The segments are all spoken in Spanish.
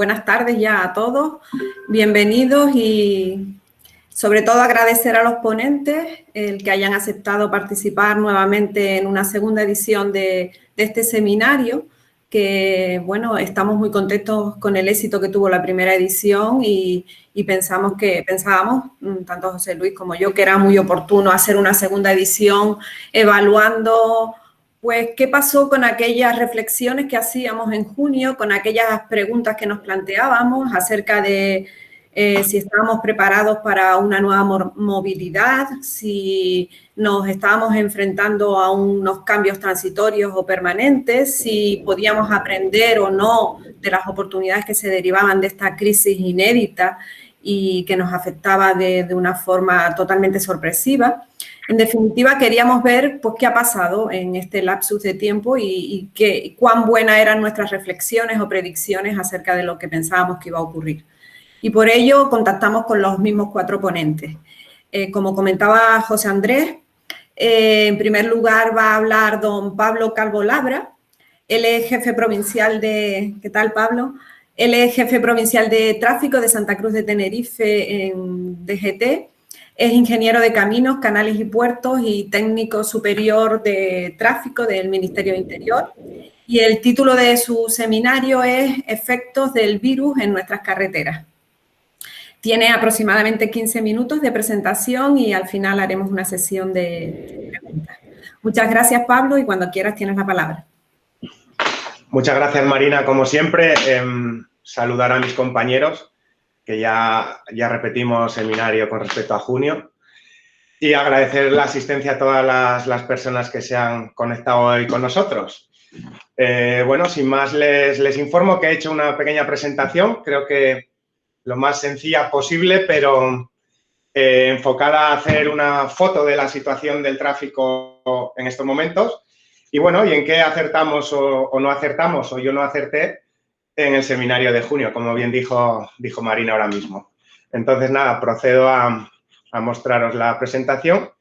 buenas tardes ya a todos. Bienvenidos y sobre todo agradecer a los ponentes el que hayan aceptado participar nuevamente en una segunda edición de este seminario, que bueno, estamos muy contentos con el éxito que tuvo la primera edición y pensábamos, tanto José Luis como yo, que era muy oportuno hacer una segunda edición evaluando pues qué pasó con aquellas reflexiones que hacíamos en junio, con aquellas preguntas que nos planteábamos acerca de si estábamos preparados para una nueva movilidad, si nos estábamos enfrentando a unos cambios transitorios o permanentes, si podíamos aprender o no de las oportunidades que se derivaban de esta crisis inédita y que nos afectaba de una forma totalmente sorpresiva. En definitiva, queríamos ver pues, qué ha pasado en este lapsus de tiempo y cuán buenas eran nuestras reflexiones o predicciones acerca de lo que pensábamos que iba a ocurrir. Y por ello contactamos con los mismos 4 ponentes. Como comentaba José Andrés, en primer lugar va a hablar don Pablo Calvo Labra. Él es jefe provincial de... ¿Qué tal, Pablo? Él es jefe provincial de tráfico de Santa Cruz de Tenerife en DGT. Es ingeniero de caminos, canales y puertos y técnico superior de tráfico del Ministerio de Interior. Y el título de su seminario es Efectos del virus en nuestras carreteras. Tiene aproximadamente 15 minutos de presentación y al final haremos una sesión de preguntas. Muchas gracias, Pablo, y cuando quieras tienes la palabra. Muchas gracias, Marina. Como siempre, saludar a mis compañeros, que ya repetimos seminario con respecto a junio, y agradecer la asistencia a todas las personas que se han conectado hoy con nosotros. Bueno, sin más, les informo que he hecho una pequeña presentación, creo que lo más sencilla posible, pero enfocada a hacer una foto de la situación del tráfico en estos momentos. Y bueno, y en qué acertamos o no acertamos, o yo no acerté, en el seminario de junio, como bien dijo Marina ahora mismo. Entonces, nada, procedo a mostraros la presentación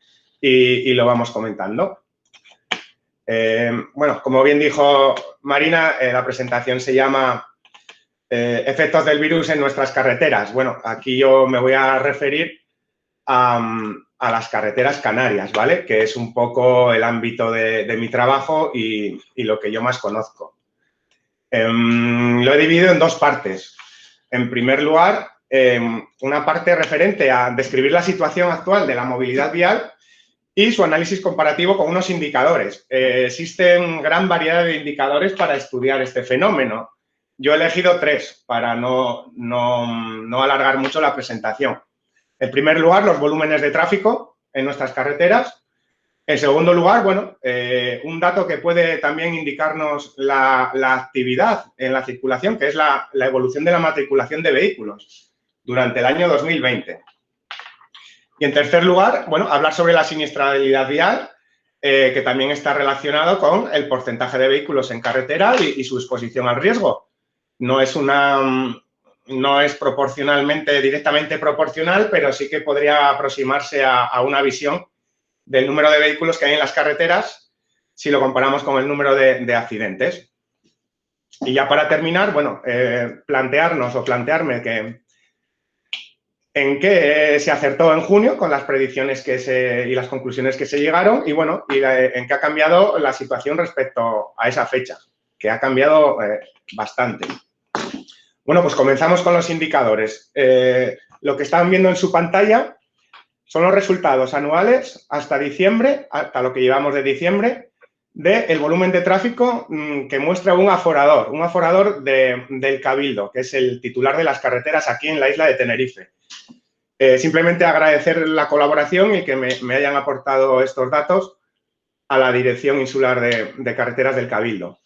y lo vamos comentando. Bueno, como bien dijo Marina, la presentación se llama Efectos del virus en nuestras carreteras. Bueno, aquí yo me voy a referir a las carreteras canarias, ¿vale? Que es un poco el ámbito de mi trabajo y lo que yo más conozco. Lo he dividido en 2 partes. En primer lugar, una parte referente a describir la situación actual de la movilidad vial y su análisis comparativo con unos indicadores. Existen gran variedad de indicadores para estudiar este fenómeno. Yo he elegido 3 para no alargar mucho la presentación. En primer lugar, los volúmenes de tráfico en nuestras carreteras. En segundo lugar, bueno, un dato que puede también indicarnos la actividad en la circulación, que es la evolución de la matriculación de vehículos durante el año 2020. Y en tercer lugar, bueno, hablar sobre la siniestralidad vial, que también está relacionado con el porcentaje de vehículos en carretera y su exposición al riesgo. No es directamente proporcional, pero sí que podría aproximarse a una visión del número de vehículos que hay en las carreteras si lo comparamos con el número de accidentes. Y ya para terminar, bueno, plantearme en qué se acertó en junio con las predicciones y las conclusiones que se llegaron y, bueno, en qué ha cambiado la situación respecto a esa fecha, que ha cambiado bastante. Bueno, pues comenzamos con los indicadores. Lo que están viendo en su pantalla son los resultados anuales hasta diciembre, hasta lo que llevamos de diciembre, del volumen de tráfico que muestra un aforador del Cabildo, que es el titular de las carreteras aquí en la isla de Tenerife. Simplemente agradecer la colaboración y que me hayan aportado estos datos a la Dirección Insular de Carreteras del Cabildo.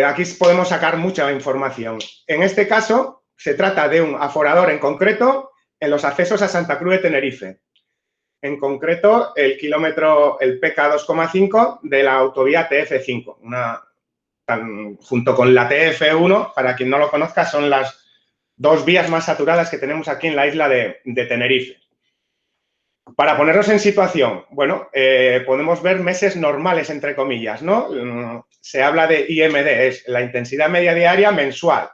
Aquí podemos sacar mucha información. En este caso, se trata de un aforador en concreto en los accesos a Santa Cruz de Tenerife. En concreto, el PK 2,5 de la autovía TF5. Junto con la TF1, para quien no lo conozca, son las 2 vías más saturadas que tenemos aquí en la isla de Tenerife. Para ponernos en situación, bueno, podemos ver meses normales, entre comillas, ¿no? Se habla de IMD, es la intensidad media diaria mensual.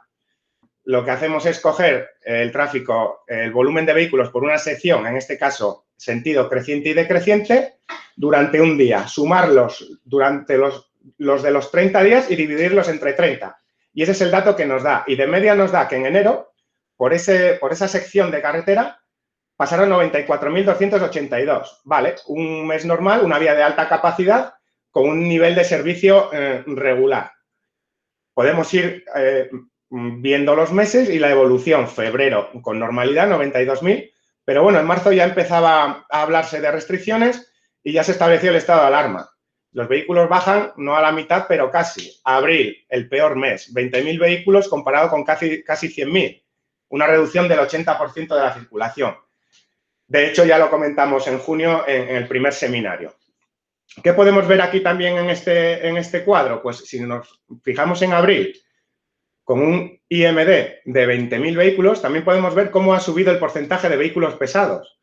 lo que hacemos es coger el tráfico, el volumen de vehículos por una sección, en este caso sentido creciente y decreciente, durante un día, sumarlos durante los de los 30 días y dividirlos entre 30. Y ese es el dato que nos da. Y de media nos da que en enero, por esa sección de carretera, pasaron 94.282. Vale, un mes normal, una vía de alta capacidad con un nivel de servicio regular. Podemos ir viendo los meses y la evolución. Febrero, con normalidad, 92.000. Pero bueno, en marzo ya empezaba a hablarse de restricciones y ya se estableció el estado de alarma. Los vehículos bajan, no a la mitad, pero casi. Abril, el peor mes, 20.000 vehículos comparado con casi 100.000. Una reducción del 80% de la circulación. De hecho, ya lo comentamos en junio en el primer seminario. ¿Qué podemos ver aquí también en este cuadro? Pues si nos fijamos en abril, con un IMD de 20.000 vehículos, también podemos ver cómo ha subido el porcentaje de vehículos pesados.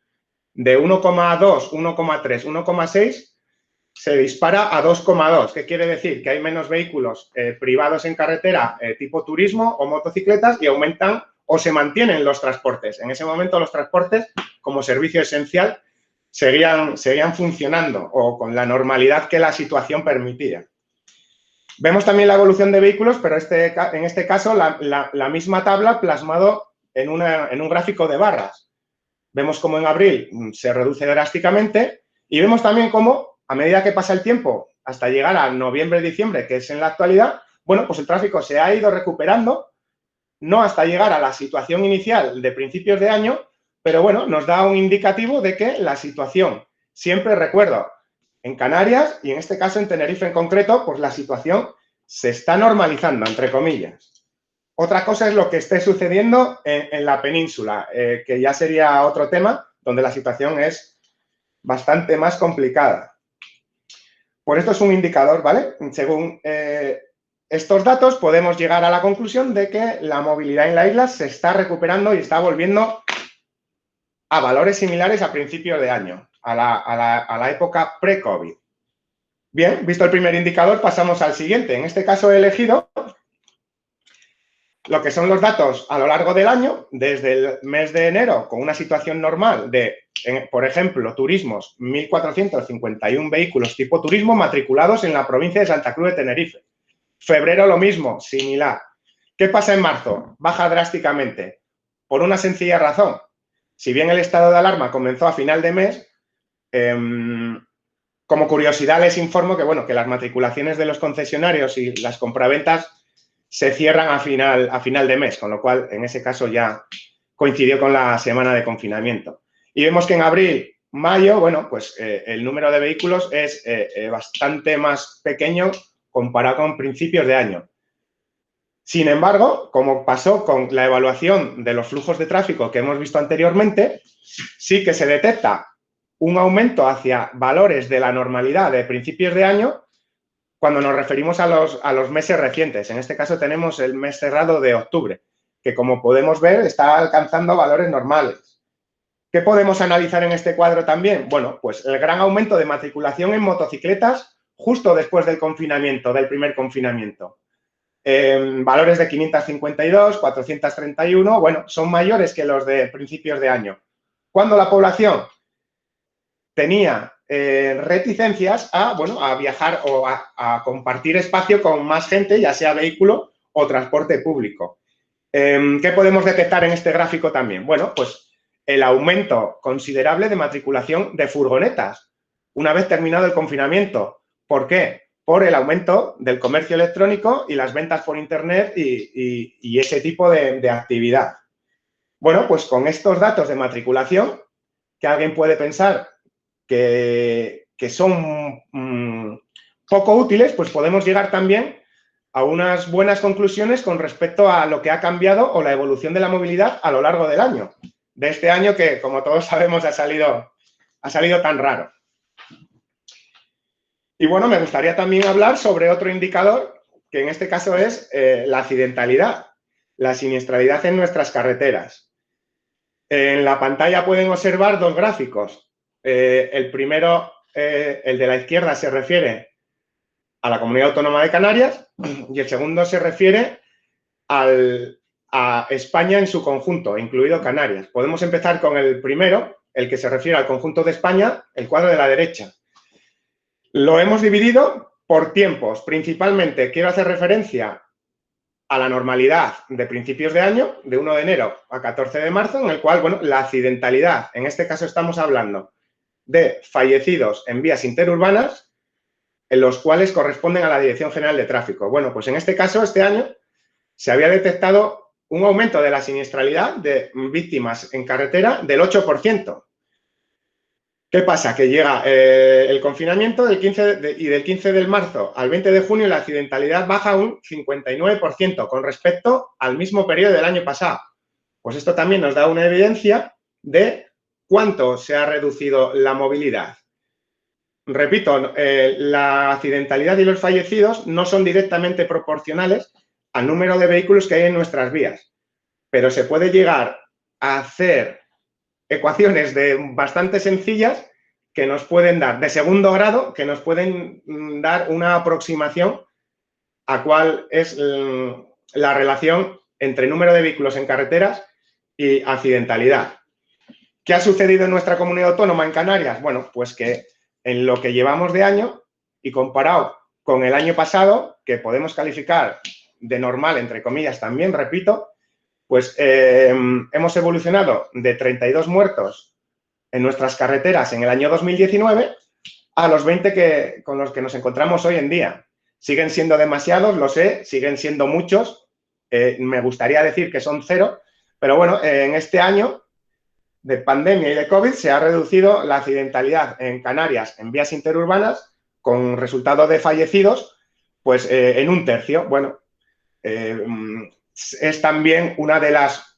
De 1,2, 1,3, 1,6 se dispara a 2,2. ¿Qué quiere decir? Que hay menos vehículos privados en carretera tipo turismo o motocicletas y aumentan o se mantienen los transportes. En ese momento los transportes, como servicio esencial, seguían funcionando o con la normalidad que la situación permitía. Vemos también la evolución de vehículos, pero en este caso la misma tabla plasmado en un gráfico de barras. Vemos cómo en abril se reduce drásticamente y vemos también cómo, a medida que pasa el tiempo, hasta llegar a noviembre, diciembre, que es en la actualidad, bueno, pues el tráfico se ha ido recuperando, no hasta llegar a la situación inicial de principios de año, pero bueno, nos da un indicativo de que la situación, siempre recuerdo, en Canarias y en este caso en Tenerife en concreto, pues la situación se está normalizando, entre comillas. Otra cosa es lo que esté sucediendo en la península, que ya sería otro tema, donde la situación es bastante más complicada. Pues esto es un indicador, ¿vale? Según estos datos podemos llegar a la conclusión de que la movilidad en la isla se está recuperando y está volviendo a valores similares a principios de año, a la época pre-COVID. Bien, visto el primer indicador, pasamos al siguiente. En este caso he elegido lo que son los datos a lo largo del año, desde el mes de enero, con una situación normal de, por ejemplo, turismos, 1.451 vehículos tipo turismo matriculados en la provincia de Santa Cruz de Tenerife. Febrero lo mismo, similar. ¿Qué pasa en marzo? Baja drásticamente, por una sencilla razón. Si bien el estado de alarma comenzó a final de mes, como curiosidad les informo que, bueno, que las matriculaciones de los concesionarios y las compraventas se cierran a final de mes, con lo cual, en ese caso, ya coincidió con la semana de confinamiento. Y vemos que en abril, mayo, bueno, pues el número de vehículos es bastante más pequeño comparado con principios de año. Sin embargo, como pasó con la evaluación de los flujos de tráfico que hemos visto anteriormente, sí que se detecta un aumento hacia valores de la normalidad de principios de año cuando nos referimos a los meses recientes. En este caso tenemos el mes cerrado de octubre, que como podemos ver está alcanzando valores normales. ¿Qué podemos analizar en este cuadro también? Bueno, pues el gran aumento de matriculación en motocicletas justo después del confinamiento, del primer confinamiento. Valores de 552, 431, bueno, son mayores que los de principios de año. Cuando la población tenía reticencias a viajar o a compartir espacio con más gente, ya sea vehículo o transporte público. ¿Qué podemos detectar en este gráfico también? Bueno, pues el aumento considerable de matriculación de furgonetas una vez terminado el confinamiento. ¿Por qué? Por el aumento del comercio electrónico y las ventas por internet y ese tipo de actividad. Bueno, pues con estos datos de matriculación, que alguien puede pensar que son poco útiles, pues podemos llegar también a unas buenas conclusiones con respecto a lo que ha cambiado o la evolución de la movilidad a lo largo del año. De este año que, como todos sabemos, ha salido tan raro. Y bueno, me gustaría también hablar sobre otro indicador, que en este caso es la accidentalidad, la siniestralidad en nuestras carreteras. En la pantalla pueden observar dos gráficos. El primero, el de la izquierda, se refiere a la Comunidad Autónoma de Canarias y el segundo se refiere al a España en su conjunto, incluido Canarias. Podemos empezar con el primero, el que se refiere al conjunto de España, el cuadro de la derecha. Lo hemos dividido por tiempos. Principalmente quiero hacer referencia a la normalidad de principios de año, de 1 de enero a 14 de marzo, en el cual, bueno, la accidentalidad, en este caso estamos hablando de fallecidos en vías interurbanas, en los cuales corresponden a la Dirección General de Tráfico. Bueno, pues en este caso, este año, se había detectado un aumento de la siniestralidad de víctimas en carretera del 8%. ¿Qué pasa? Que llega el confinamiento del 15 de marzo al 20 de junio la accidentalidad baja un 59% con respecto al mismo periodo del año pasado. Pues esto también nos da una evidencia de cuánto se ha reducido la movilidad. Repito, la accidentalidad y los fallecidos no son directamente proporcionales al número de vehículos que hay en nuestras vías, pero se puede llegar a hacer ecuaciones bastante sencillas que nos pueden dar, de segundo grado, que nos pueden dar una aproximación a cuál es la relación entre número de vehículos en carreteras y accidentalidad. ¿Qué ha sucedido en nuestra comunidad autónoma, en Canarias? Bueno, pues que en lo que llevamos de año y comparado con el año pasado, que podemos calificar de normal, entre comillas, también, repito, pues hemos evolucionado de 32 muertos en nuestras carreteras en el año 2019 a los 20 con los que nos encontramos hoy en día. Siguen siendo demasiados, lo sé, siguen siendo muchos. Me gustaría decir que son 0, pero bueno, en este año de pandemia y de COVID se ha reducido la accidentalidad en Canarias en vías interurbanas con resultado de fallecidos pues en un tercio. Bueno, es también una de las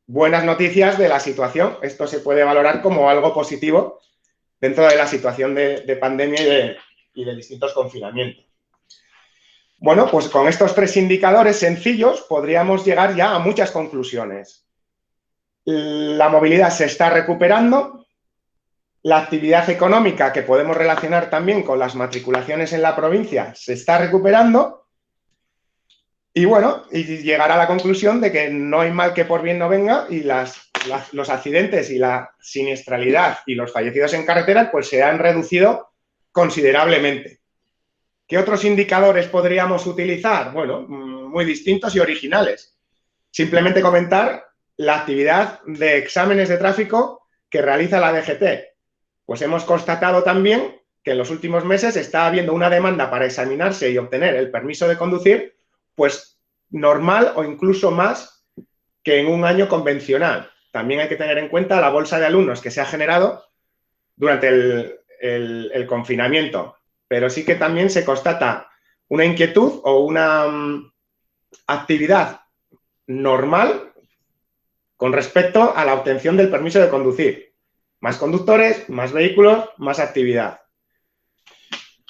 buenas noticias de la situación. Esto se puede valorar como algo positivo dentro de la situación de pandemia y de distintos confinamientos. Bueno, pues con estos 3 indicadores sencillos podríamos llegar ya a muchas conclusiones. La movilidad se está recuperando, la actividad económica, que podemos relacionar también con las matriculaciones en la provincia, se está recuperando. Y bueno, y llegar a la conclusión de que no hay mal que por bien no venga y los accidentes y la siniestralidad y los fallecidos en carretera pues se han reducido considerablemente. ¿Qué otros indicadores podríamos utilizar? Bueno, muy distintos y originales. Simplemente comentar la actividad de exámenes de tráfico que realiza la DGT. Pues hemos constatado también que en los últimos meses está habiendo una demanda para examinarse y obtener el permiso de conducir pues normal o incluso más que en un año convencional. También hay que tener en cuenta la bolsa de alumnos que se ha generado durante el confinamiento, pero sí que también se constata una inquietud o una actividad normal con respecto a la obtención del permiso de conducir. Más conductores, más vehículos, más actividad.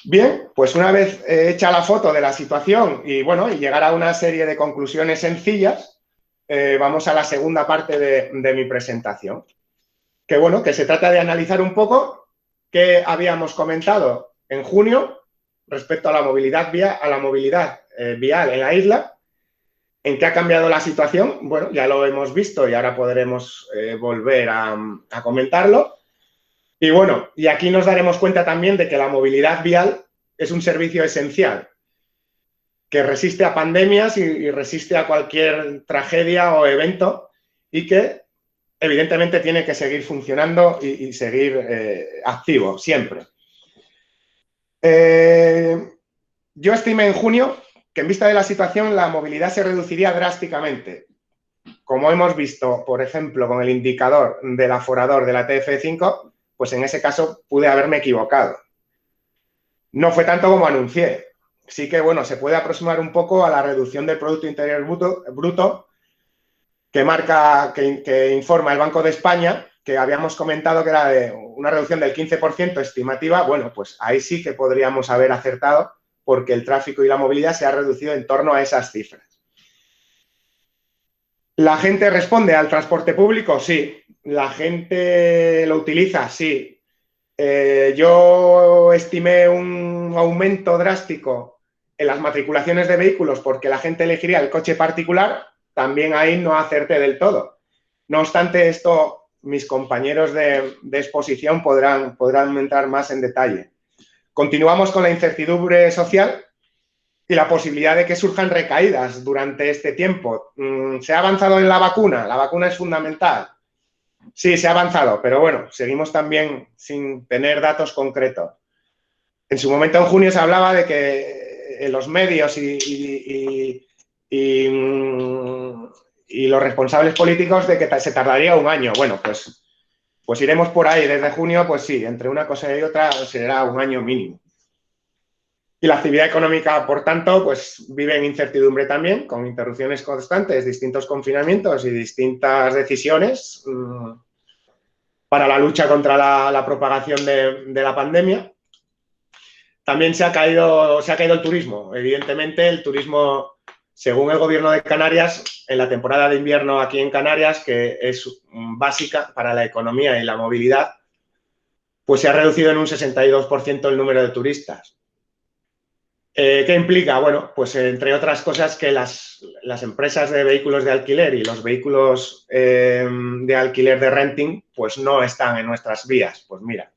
Bien, pues una vez hecha la foto de la situación y bueno, y llegar a una serie de conclusiones sencillas, vamos a la segunda parte de mi presentación. Que bueno, que se trata de analizar un poco qué habíamos comentado en junio respecto a la movilidad vial en la isla, en qué ha cambiado la situación. Bueno, ya lo hemos visto y ahora podremos volver a comentarlo. Y bueno, y aquí nos daremos cuenta también de que la movilidad vial es un servicio esencial, que resiste a pandemias y resiste a cualquier tragedia o evento y que evidentemente tiene que seguir funcionando y seguir activo siempre. Yo estimé en junio que en vista de la situación la movilidad se reduciría drásticamente. Como hemos visto, por ejemplo, con el indicador del aforador de la TF5, pues en ese caso pude haberme equivocado. No fue tanto como anuncié. Sí que, bueno, se puede aproximar un poco a la reducción del Producto Interior Bruto que informa el Banco de España, que habíamos comentado que era de una reducción del 15% estimativa. Bueno, pues ahí sí que podríamos haber acertado porque el tráfico y la movilidad se ha reducido en torno a esas cifras. ¿La gente responde al transporte público? Sí. ¿La gente lo utiliza? Sí. Yo estimé un aumento drástico en las matriculaciones de vehículos porque la gente elegiría el coche particular, también ahí no acerté del todo. No obstante, esto mis compañeros de exposición podrán entrar más en detalle. Continuamos con la incertidumbre social y la posibilidad de que surjan recaídas durante este tiempo. ¿Se ha avanzado en la vacuna? La vacuna es fundamental. Sí, se ha avanzado, pero bueno, seguimos también sin tener datos concretos. En su momento, en junio, se hablaba de que en los medios y los responsables políticos de que se tardaría un año. Bueno, pues iremos por ahí. Desde junio, pues sí, entre una cosa y otra será un año mínimo. Y la actividad económica, por tanto, pues vive en incertidumbre también, con interrupciones constantes, distintos confinamientos y distintas decisiones para la lucha contra la propagación de la pandemia. También se ha caído el turismo. Evidentemente, el turismo, según el Gobierno de Canarias, en la temporada de invierno aquí en Canarias, que es básica para la economía y la movilidad, pues se ha reducido en un 62% el número de turistas. ¿Qué implica? Bueno, pues entre otras cosas que las empresas de vehículos de alquiler y los vehículos de alquiler de renting pues no están en nuestras vías. Pues mira,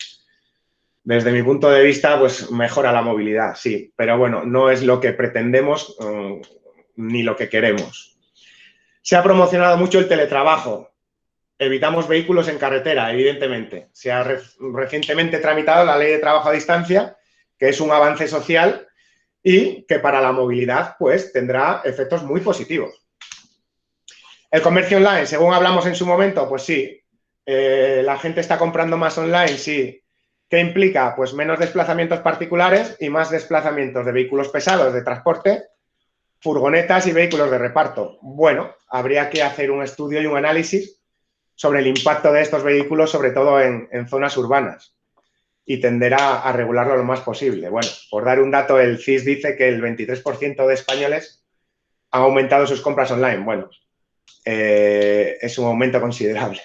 desde mi punto de vista pues mejora la movilidad, sí, pero bueno, no es lo que pretendemos ni lo que queremos. Se ha promocionado mucho el teletrabajo. Evitamos vehículos en carretera, evidentemente. Se ha recientemente tramitado la Ley de Trabajo a Distancia, que es un avance social y que para la movilidad pues tendrá efectos muy positivos. El comercio online, según hablamos en su momento, pues sí, la gente está comprando más online, sí. ¿Qué implica? Pues menos desplazamientos particulares y más desplazamientos de vehículos pesados de transporte, furgonetas y vehículos de reparto. Bueno, habría que hacer un estudio y un análisis sobre el impacto de estos vehículos, sobre todo en zonas urbanas, y tender a regularlo lo más posible. Bueno, por dar un dato, el CIS dice que el 23% de españoles han aumentado sus compras online. Bueno, es un aumento considerable.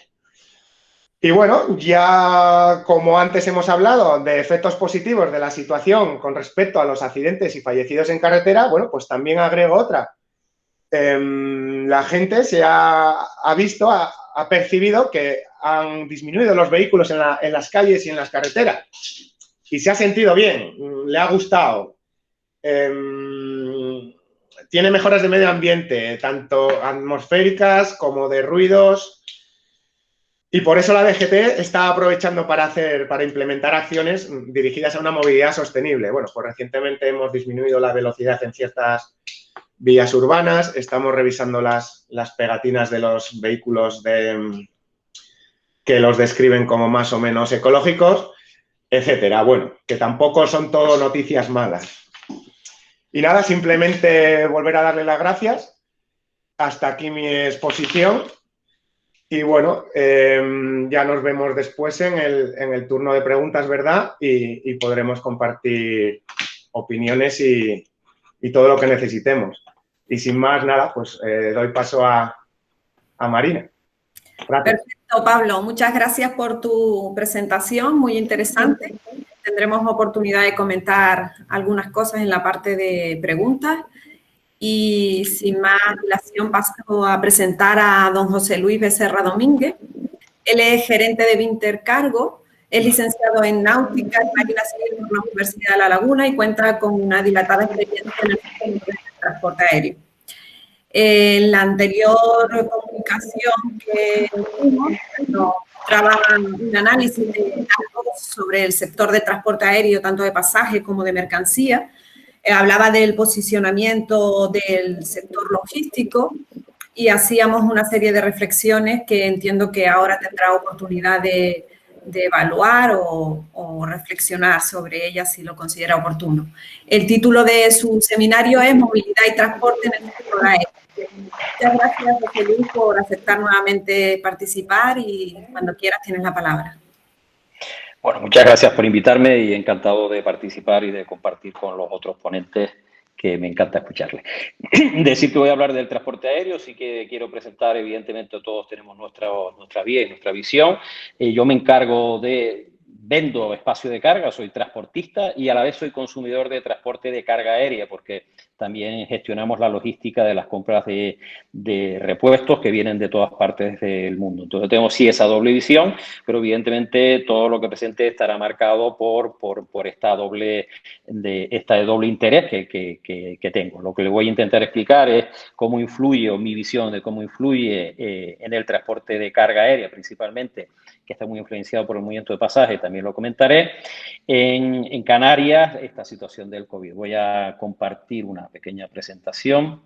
Y bueno, ya como antes hemos hablado de efectos positivos de la situación con respecto a los accidentes y fallecidos en carretera, bueno, pues también agrego otra. La gente se ha visto, ha percibido que han disminuido los vehículos en las calles y en las carreteras y se ha sentido bien, le ha gustado. Tiene mejoras de medio ambiente, tanto atmosféricas como de ruidos, y por eso la DGT está aprovechando para implementar acciones dirigidas a una movilidad sostenible. Bueno, pues recientemente hemos disminuido la velocidad en ciertas vías urbanas, estamos revisando las pegatinas de los vehículos que los describen como más o menos ecológicos, etcétera. Bueno, que tampoco son todo noticias malas. Y nada, simplemente volver a darle las gracias. Hasta aquí mi exposición. Y bueno, ya nos vemos después en el turno de preguntas, ¿verdad? Y podremos compartir opiniones y todo lo que necesitemos. Y sin más, nada, pues doy paso a Marina. Gracias. Perfecto, Pablo. Muchas gracias por tu presentación, muy interesante. Tendremos oportunidad de comentar algunas cosas en la parte de preguntas. Y sin más dilación paso a presentar a don José Luis Becerra Domínguez. Él es gerente de Vintercargo, es licenciado en Náutica y Marina Civil por la Universidad de La Laguna y cuenta con una dilatada experiencia en el sector del transporte aéreo. En la anterior comunicación que tuvimos, nos trabaja un análisis de datos sobre el sector de transporte aéreo, tanto de pasaje como de mercancía. Hablaba del posicionamiento del sector logístico y hacíamos una serie de reflexiones que entiendo que ahora tendrá oportunidad de evaluar o reflexionar sobre ellas si lo considera oportuno. El título de su seminario es Movilidad y Transporte en el sector aéreo. Muchas gracias, José Luis, por aceptar nuevamente participar y cuando quieras tienes la palabra. Bueno, muchas gracias por invitarme y encantado de participar y de compartir con los otros ponentes, que me encanta escucharles. Decir que voy a hablar del transporte aéreo, sí que quiero presentar, evidentemente todos tenemos nuestra vía y nuestra visión. Yo me encargo de vendo espacio de carga, soy transportista y a la vez soy consumidor de transporte de carga aérea, porque también gestionamos la logística de las compras de repuestos que vienen de todas partes del mundo. Entonces tenemos sí esa doble visión, pero evidentemente todo lo que presente estará marcado por esta doble interés que tengo. Lo que le voy a intentar explicar es cómo influye, o mi visión de cómo influye en el transporte de carga aérea principalmente, que está muy influenciado por el movimiento de pasaje, también lo comentaré. En Canarias, esta situación del COVID. Voy a compartir una pequeña presentación.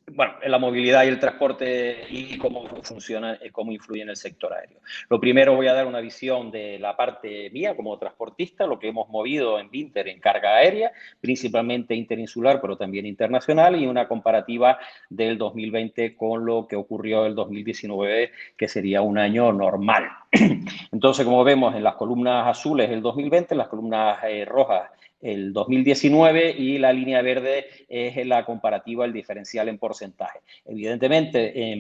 Bueno, en la movilidad y el transporte y cómo funciona, cómo influye en el sector aéreo. Lo primero, voy a dar una visión de la parte mía como transportista, lo que hemos movido en Binter en carga aérea, principalmente interinsular, pero también internacional, y una comparativa del 2020 con lo que ocurrió el 2019, que sería un año normal. Entonces, como vemos en las columnas azules el 2020, en las columnas rojas el 2019, y la línea verde es la comparativa, el diferencial en porcentaje. Evidentemente,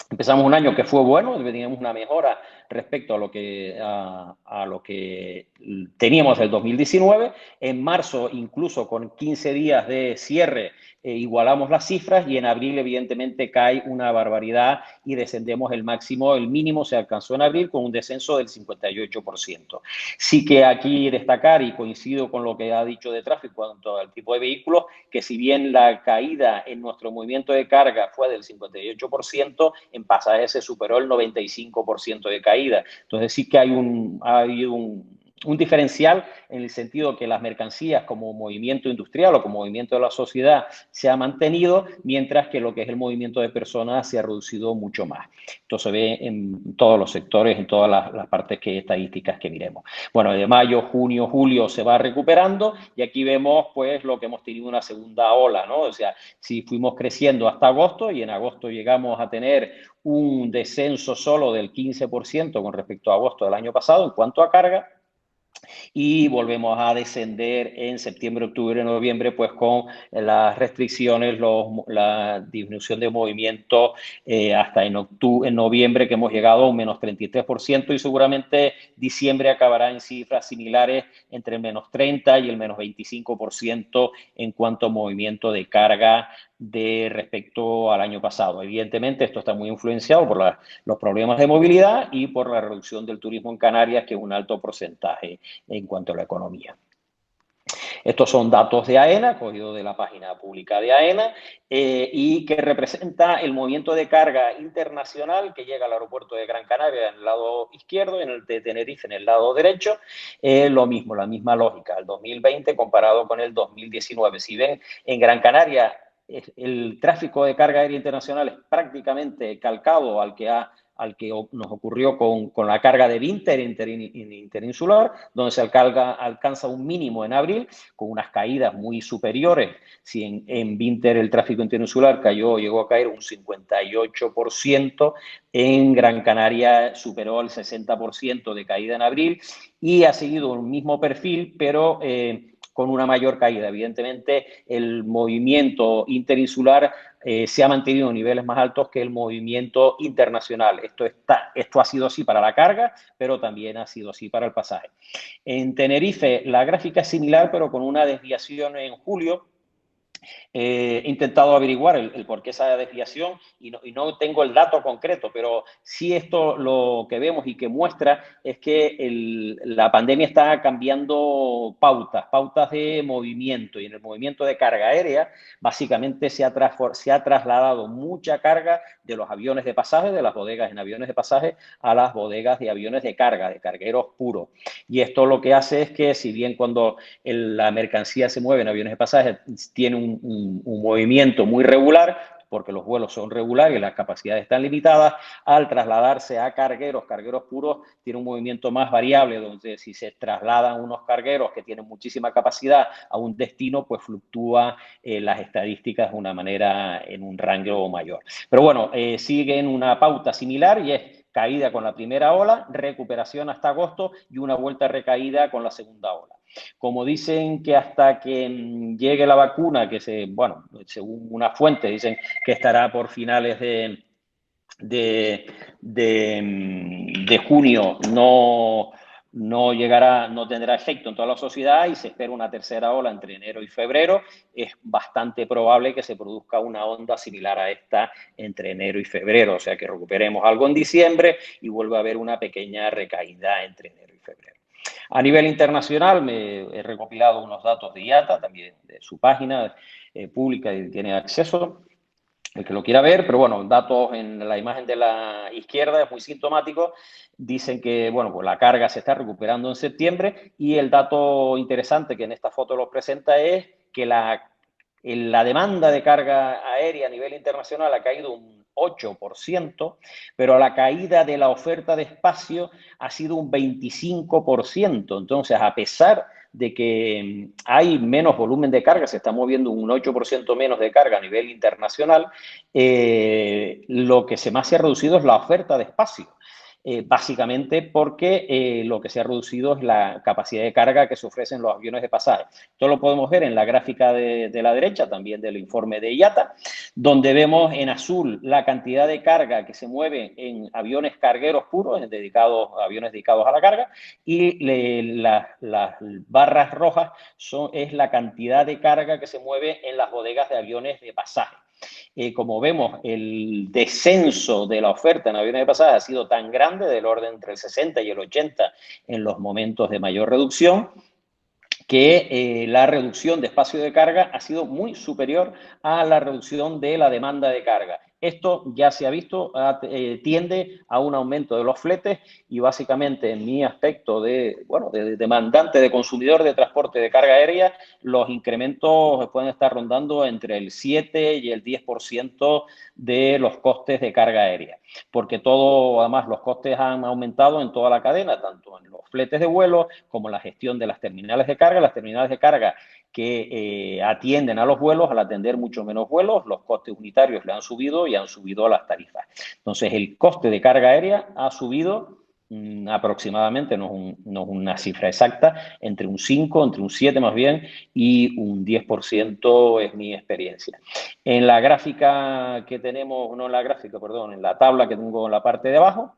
empezamos un año que fue bueno, teníamos una mejora respecto a lo que teníamos el 2019. En marzo, incluso con 15 días de cierre, igualamos las cifras, y en abril evidentemente cae una barbaridad y descendemos el máximo. El mínimo se alcanzó en abril con un descenso del 58%. Sí que aquí destacar, y coincido con lo que ha dicho de tráfico en cuanto al tipo de vehículos, que si bien la caída en nuestro movimiento de carga fue del 58%, en pasajes se superó el 95% de caída. Entonces sí que ha habido un diferencial en el sentido que las mercancías como movimiento industrial o como movimiento de la sociedad se ha mantenido, mientras que lo que es el movimiento de personas se ha reducido mucho más. Esto se ve en todos los sectores, en todas las partes estadísticas que miremos. Bueno, de mayo, junio, julio se va recuperando, y aquí vemos pues lo que hemos tenido, una segunda ola, ¿no? O sea, si fuimos creciendo hasta agosto, y en agosto llegamos a tener un descenso solo del 15% con respecto a agosto del año pasado en cuanto a carga, y volvemos a descender en septiembre, octubre, noviembre, pues con las restricciones, la disminución de movimiento, hasta en noviembre, que hemos llegado a un menos 33%, y seguramente diciembre acabará en cifras similares, entre el menos 30 y el menos 25% en cuanto a movimiento de carga respecto al año pasado. Evidentemente, esto está muy influenciado por los problemas de movilidad y por la reducción del turismo en Canarias, que es un alto porcentaje en cuanto a la economía. Estos son datos de AENA, cogidos de la página pública de AENA, y que representa el movimiento de carga internacional que llega al aeropuerto de Gran Canaria en el lado izquierdo, y en el de Tenerife en el lado derecho. Lo mismo, la misma lógica, el 2020 comparado con el 2019. Si ven, en Gran Canaria el tráfico de carga aérea internacional es prácticamente calcado al que nos ocurrió con la carga de Binter interinsular, donde se alcanza un mínimo en abril, con unas caídas muy superiores. Si en Binter el tráfico interinsular llegó a caer un 58%, en Gran Canaria superó el 60% de caída en abril, y ha seguido un mismo perfil, pero con una mayor caída. Evidentemente, el movimiento interinsular se ha mantenido en niveles más altos que el movimiento internacional. Esto ha sido así para la carga, pero también ha sido así para el pasaje. En Tenerife, la gráfica es similar, pero con una desviación en julio. He intentado averiguar el por qué esa desviación, y no tengo el dato concreto, pero sí esto lo que vemos y que muestra es que la pandemia está cambiando pautas de movimiento, y en el movimiento de carga aérea básicamente se ha trasladado mucha carga de los aviones de pasaje, de las bodegas en aviones de pasaje, a las bodegas de aviones de carga, de cargueros puros. Y esto lo que hace es que, si bien cuando la mercancía se mueve en aviones de pasaje tiene un movimiento muy regular, porque los vuelos son regulares y las capacidades están limitadas, al trasladarse a cargueros puros, tiene un movimiento más variable, donde si se trasladan unos cargueros que tienen muchísima capacidad a un destino, pues fluctúa las estadísticas de una manera, en un rango mayor. Pero bueno, siguen una pauta similar, y es caída con la primera ola, recuperación hasta agosto, y una vuelta recaída con la segunda ola. Como dicen que hasta que llegue la vacuna, según una fuente dicen que estará por finales de junio, no tendrá efecto en toda la sociedad y se espera una tercera ola entre enero y febrero. Es bastante probable que se produzca una onda similar a esta entre enero y febrero, o sea que recuperemos algo en diciembre y vuelva a haber una pequeña recaída entre enero y febrero. A nivel internacional, he recopilado unos datos de IATA, también de su página pública y tiene acceso, el que lo quiera ver, pero bueno, datos en la imagen de la izquierda es muy sintomático. Dicen que, bueno, pues la carga se está recuperando en septiembre y el dato interesante que en esta foto lo presenta es que la demanda de carga aérea a nivel internacional ha caído un 8%, pero la caída de la oferta de espacio ha sido un 25%. Entonces, a pesar de que hay menos volumen de carga, se está moviendo un 8% menos de carga a nivel internacional, lo que más se ha reducido es la oferta de espacio. Básicamente porque lo que se ha reducido es la capacidad de carga que se ofrecen los aviones de pasaje. Esto lo podemos ver en la gráfica de la derecha, también del informe de IATA, donde vemos en azul la cantidad de carga que se mueve en aviones cargueros puros, aviones dedicados a la carga, y las barras rojas es la cantidad de carga que se mueve en las bodegas de aviones de pasaje. Como vemos, el descenso de la oferta en aviones de pasaje ha sido tan grande, del orden entre el 60 y el 80 en los momentos de mayor reducción, que la reducción de espacio de carga ha sido muy superior a la reducción de la demanda de carga. Esto ya se ha visto, tiende a un aumento de los fletes y básicamente en mi aspecto de demandante, de consumidor de transporte de carga aérea, los incrementos pueden estar rondando entre el 7 y el 10% de los costes de carga aérea. Porque además los costes han aumentado en toda la cadena, tanto en los fletes de vuelo como en la gestión de las terminales de carga. Las terminales de carga que atienden a los vuelos, al atender mucho menos vuelos, los costes unitarios le han subido y han subido las tarifas. Entonces, el coste de carga aérea ha subido aproximadamente, no es una cifra exacta, entre un 5, entre un 7 más bien, y un 10% es mi experiencia. En la gráfica que tenemos, no en la gráfica, perdón, en la tabla que tengo en la parte de abajo,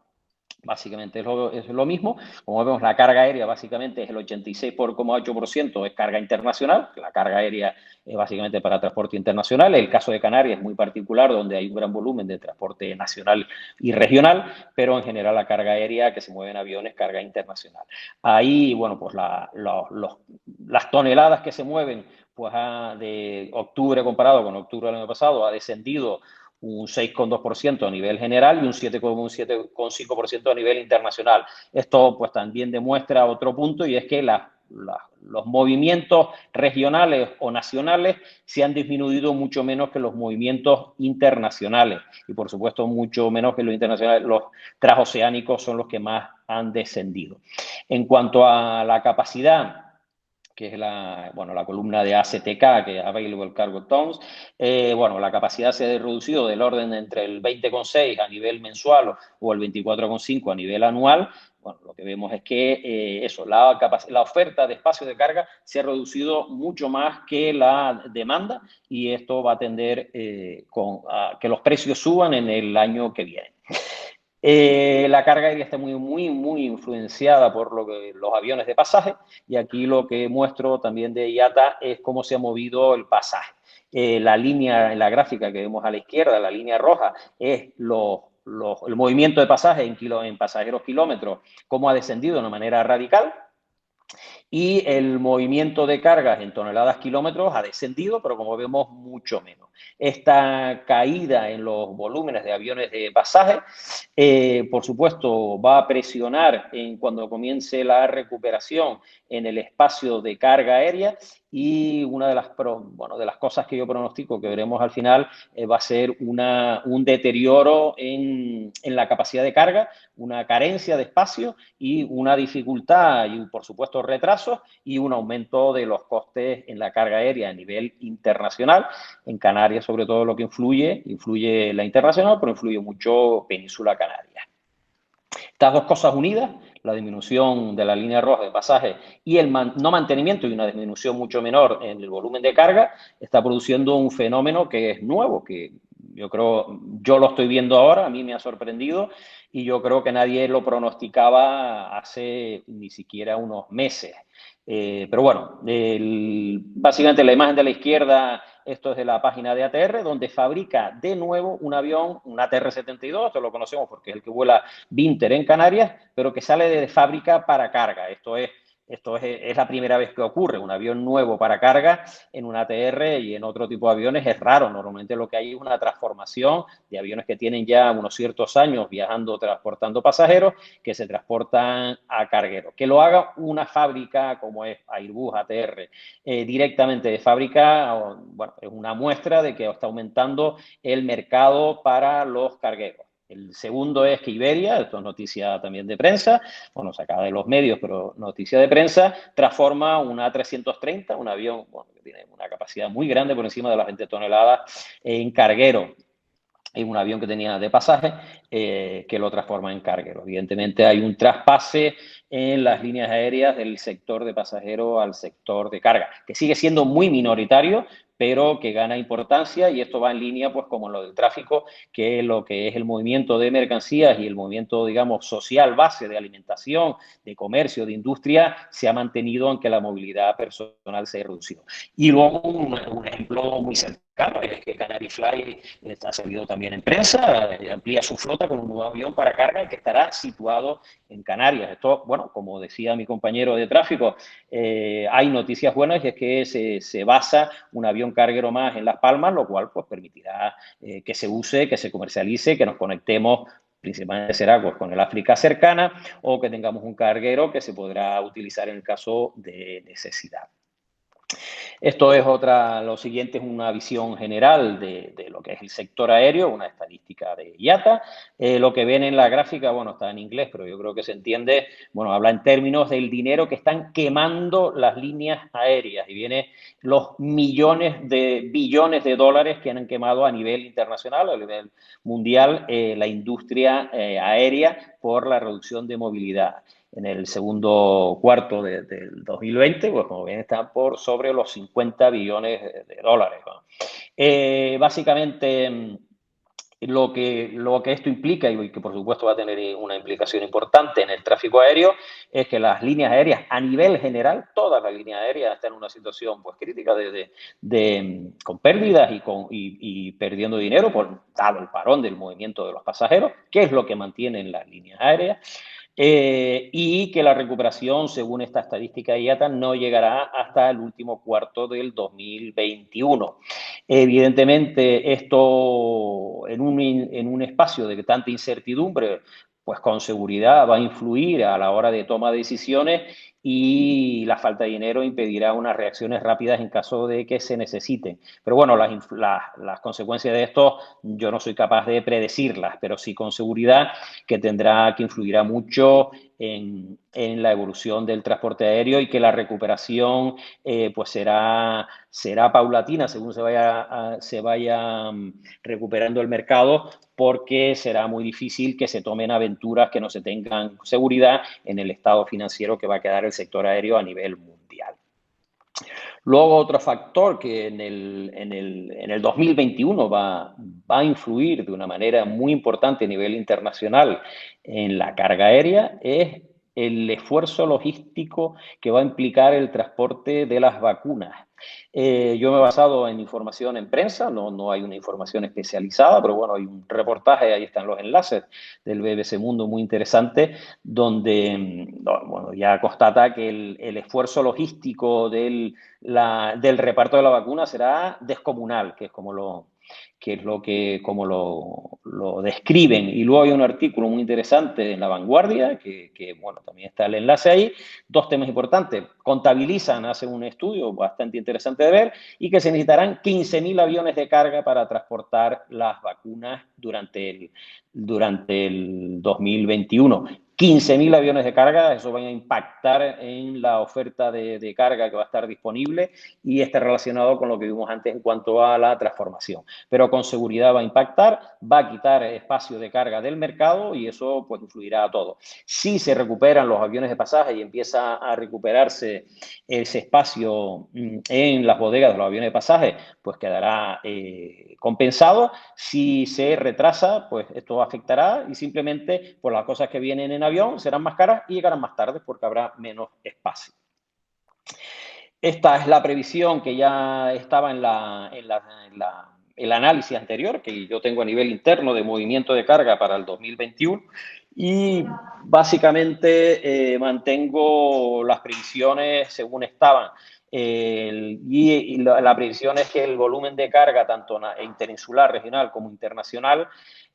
básicamente es lo mismo. Como vemos, la carga aérea básicamente es el 86,8%, es carga internacional. La carga aérea es básicamente para transporte internacional. El caso de Canarias es muy particular, donde hay un gran volumen de transporte nacional y regional, pero en general la carga aérea que se mueve en aviones, carga internacional. Ahí, bueno, pues las toneladas que se mueven, pues de octubre comparado con octubre del año pasado, ha descendido un 6,2% a nivel general y un 7,5% a nivel internacional. Esto pues también demuestra otro punto, y es que los movimientos regionales o nacionales se han disminuido mucho menos que los movimientos internacionales, y por supuesto mucho menos que los internacionales. Los transoceánicos son los que más han descendido. En cuanto a la capacidad, que es la columna de ACTK, que es Available Cargo Tons, la capacidad se ha reducido del orden entre el 20,6 a nivel mensual o el 24,5 a nivel anual. Bueno, lo que vemos es que la oferta de espacio de carga se ha reducido mucho más que la demanda, y esto va a tender a que los precios suban en el año que viene. La carga aérea está muy influenciada por los aviones de pasaje, y aquí lo que muestro también de IATA es cómo se ha movido el pasaje. La línea en la gráfica que vemos a la izquierda, la línea roja, es el movimiento de pasaje en pasajeros kilómetros, cómo ha descendido de una manera radical. Y el movimiento de cargas en toneladas kilómetros ha descendido, pero como vemos, mucho menos. Esta caída en los volúmenes de aviones de pasaje, por supuesto, va a presionar cuando comience la recuperación en el espacio de carga aérea, y una de las cosas que yo pronostico que veremos al final va a ser un deterioro en la capacidad de carga, una carencia de espacio y una dificultad y, por supuesto, retrasos, y un aumento de los costes en la carga aérea a nivel internacional. En Canarias, sobre todo, lo que influye la internacional, pero influye mucho Península Canaria. Estas dos cosas unidas, la disminución de la línea roja de pasaje y el no mantenimiento y una disminución mucho menor en el volumen de carga, está produciendo un fenómeno que es nuevo, que yo creo, yo lo estoy viendo ahora, a mí me ha sorprendido y yo creo que nadie lo pronosticaba hace ni siquiera unos meses. Pero bueno, básicamente la imagen de la izquierda, esto es de la página de ATR, donde fabrica de nuevo un avión, un ATR-72, esto lo conocemos porque es el que vuela Binter en Canarias, pero que sale de fábrica para carga. Esto es la primera vez que ocurre, un avión nuevo para carga en un ATR y en otro tipo de aviones es raro. Normalmente lo que hay es una transformación de aviones que tienen ya unos ciertos años viajando, transportando pasajeros, que se transportan a cargueros. Que lo haga una fábrica como es Airbus, ATR, directamente de fábrica, bueno, es una muestra de que está aumentando el mercado para los cargueros. El segundo es que Iberia, esto es noticia también de prensa, bueno, sacada de los medios, pero noticia de prensa, transforma un A330, un avión que tiene una capacidad muy grande por encima de las 20 toneladas, en carguero. Es un avión que tenía de pasaje, que lo transforma en carguero. Evidentemente hay un traspase en las líneas aéreas del sector de pasajero al sector de carga, que sigue siendo muy minoritario, pero que gana importancia y esto va en línea, pues como lo del tráfico, que es lo que es el movimiento de mercancías y el movimiento, digamos, social base de alimentación, de comercio, de industria, se ha mantenido aunque la movilidad personal se ha reducido. Y luego un ejemplo muy cercano es que Canary Fly ha salido también en prensa, amplía su flota con un nuevo avión para carga que estará situado en Canarias. Esto, bueno, como decía mi compañero de tráfico, hay noticias buenas y es que se basa un avión carguero más en Las Palmas, lo cual pues permitirá que se use, que se comercialice, que nos conectemos, principalmente será pues, con el África cercana, o que tengamos un carguero que se podrá utilizar en el caso de necesidad. Esto es lo siguiente es una visión general de lo que es el sector aéreo, una estadística de IATA. Lo que ven en la gráfica, bueno, está en inglés, pero yo creo que se entiende, bueno, habla en términos del dinero que están quemando las líneas aéreas y viene los billones de dólares que han quemado a nivel internacional, a nivel mundial, la industria aérea por la reducción de movilidad. En el segundo cuarto del 2020, pues como ven, están por sobre los 50 billones de dólares, ¿no? Básicamente, lo que esto implica, y que por supuesto va a tener una implicación importante en el tráfico aéreo, es que las líneas aéreas a nivel general, todas las líneas aéreas están en una situación pues crítica con pérdidas y perdiendo dinero dado el parón del movimiento de los pasajeros, que es lo que mantienen las líneas aéreas. Y que la recuperación, según esta estadística de IATA, no llegará hasta el último cuarto del 2021. Evidentemente, esto en un espacio de tanta incertidumbre, pues con seguridad va a influir a la hora de toma de decisiones y la falta de dinero impedirá unas reacciones rápidas en caso de que se necesiten. Pero bueno, las consecuencias de esto yo no soy capaz de predecirlas, pero sí con seguridad que influirá mucho en la evolución del transporte aéreo y que la recuperación pues será paulatina según se vaya recuperando el mercado, porque será muy difícil que se tomen aventuras que no se tengan seguridad en el estado financiero que va a quedar el sector aéreo a nivel mundial. Luego, otro factor que en el 2021 va a influir de una manera muy importante a nivel internacional en la carga aérea es el esfuerzo logístico que va a implicar el transporte de las vacunas. Yo me he basado en información en prensa, no hay una información especializada, pero bueno, hay un reportaje, ahí están los enlaces del BBC Mundo muy interesante, donde bueno, ya constata que el esfuerzo logístico del reparto de la vacuna será descomunal, que es como lo describen. Y luego hay un artículo muy interesante en La Vanguardia, que bueno, también está el enlace ahí, dos temas importantes. Contabilizan, hacen un estudio bastante interesante de ver, y que se necesitarán 15.000 aviones de carga para transportar las vacunas durante el 2021. 15.000 aviones de carga, eso va a impactar en la oferta de carga que va a estar disponible y está relacionado con lo que vimos antes en cuanto a la transformación. Pero con seguridad va a impactar, va a quitar espacio de carga del mercado y eso pues influirá a todo. Si se recuperan los aviones de pasaje y empieza a recuperarse ese espacio en las bodegas de los aviones de pasaje, pues quedará compensado. Si se retrasa, pues esto afectará y simplemente pues las cosas que vienen en avión serán más caras y llegarán más tarde porque habrá menos espacio. Esta es la previsión que ya estaba en el análisis anterior que yo tengo a nivel interno de movimiento de carga para el 2021 y básicamente mantengo las previsiones según estaban. Y la previsión es que el volumen de carga, tanto interinsular, regional como internacional,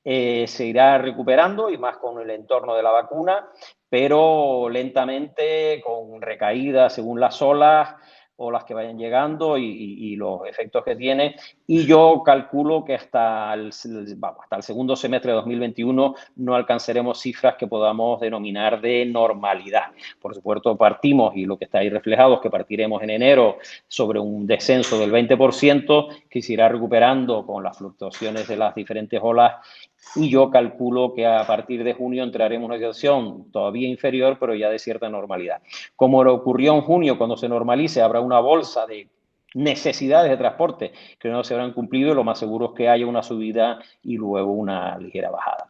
se irá recuperando y más con el entorno de la vacuna, pero lentamente, con recaídas según las olas o las que vayan llegando y los efectos que tiene. Y yo calculo que hasta el segundo semestre de 2021 no alcanzaremos cifras que podamos denominar de normalidad. Por supuesto, partimos, y lo que está ahí reflejado es que partiremos en enero sobre un descenso del 20%, que se irá recuperando con las fluctuaciones de las diferentes olas. Y yo calculo que a partir de junio entraremos en una situación todavía inferior, pero ya de cierta normalidad. Como lo ocurrió en junio, cuando se normalice, habrá una bolsa de necesidades de transporte que no se habrán cumplido y lo más seguro es que haya una subida y luego una ligera bajada.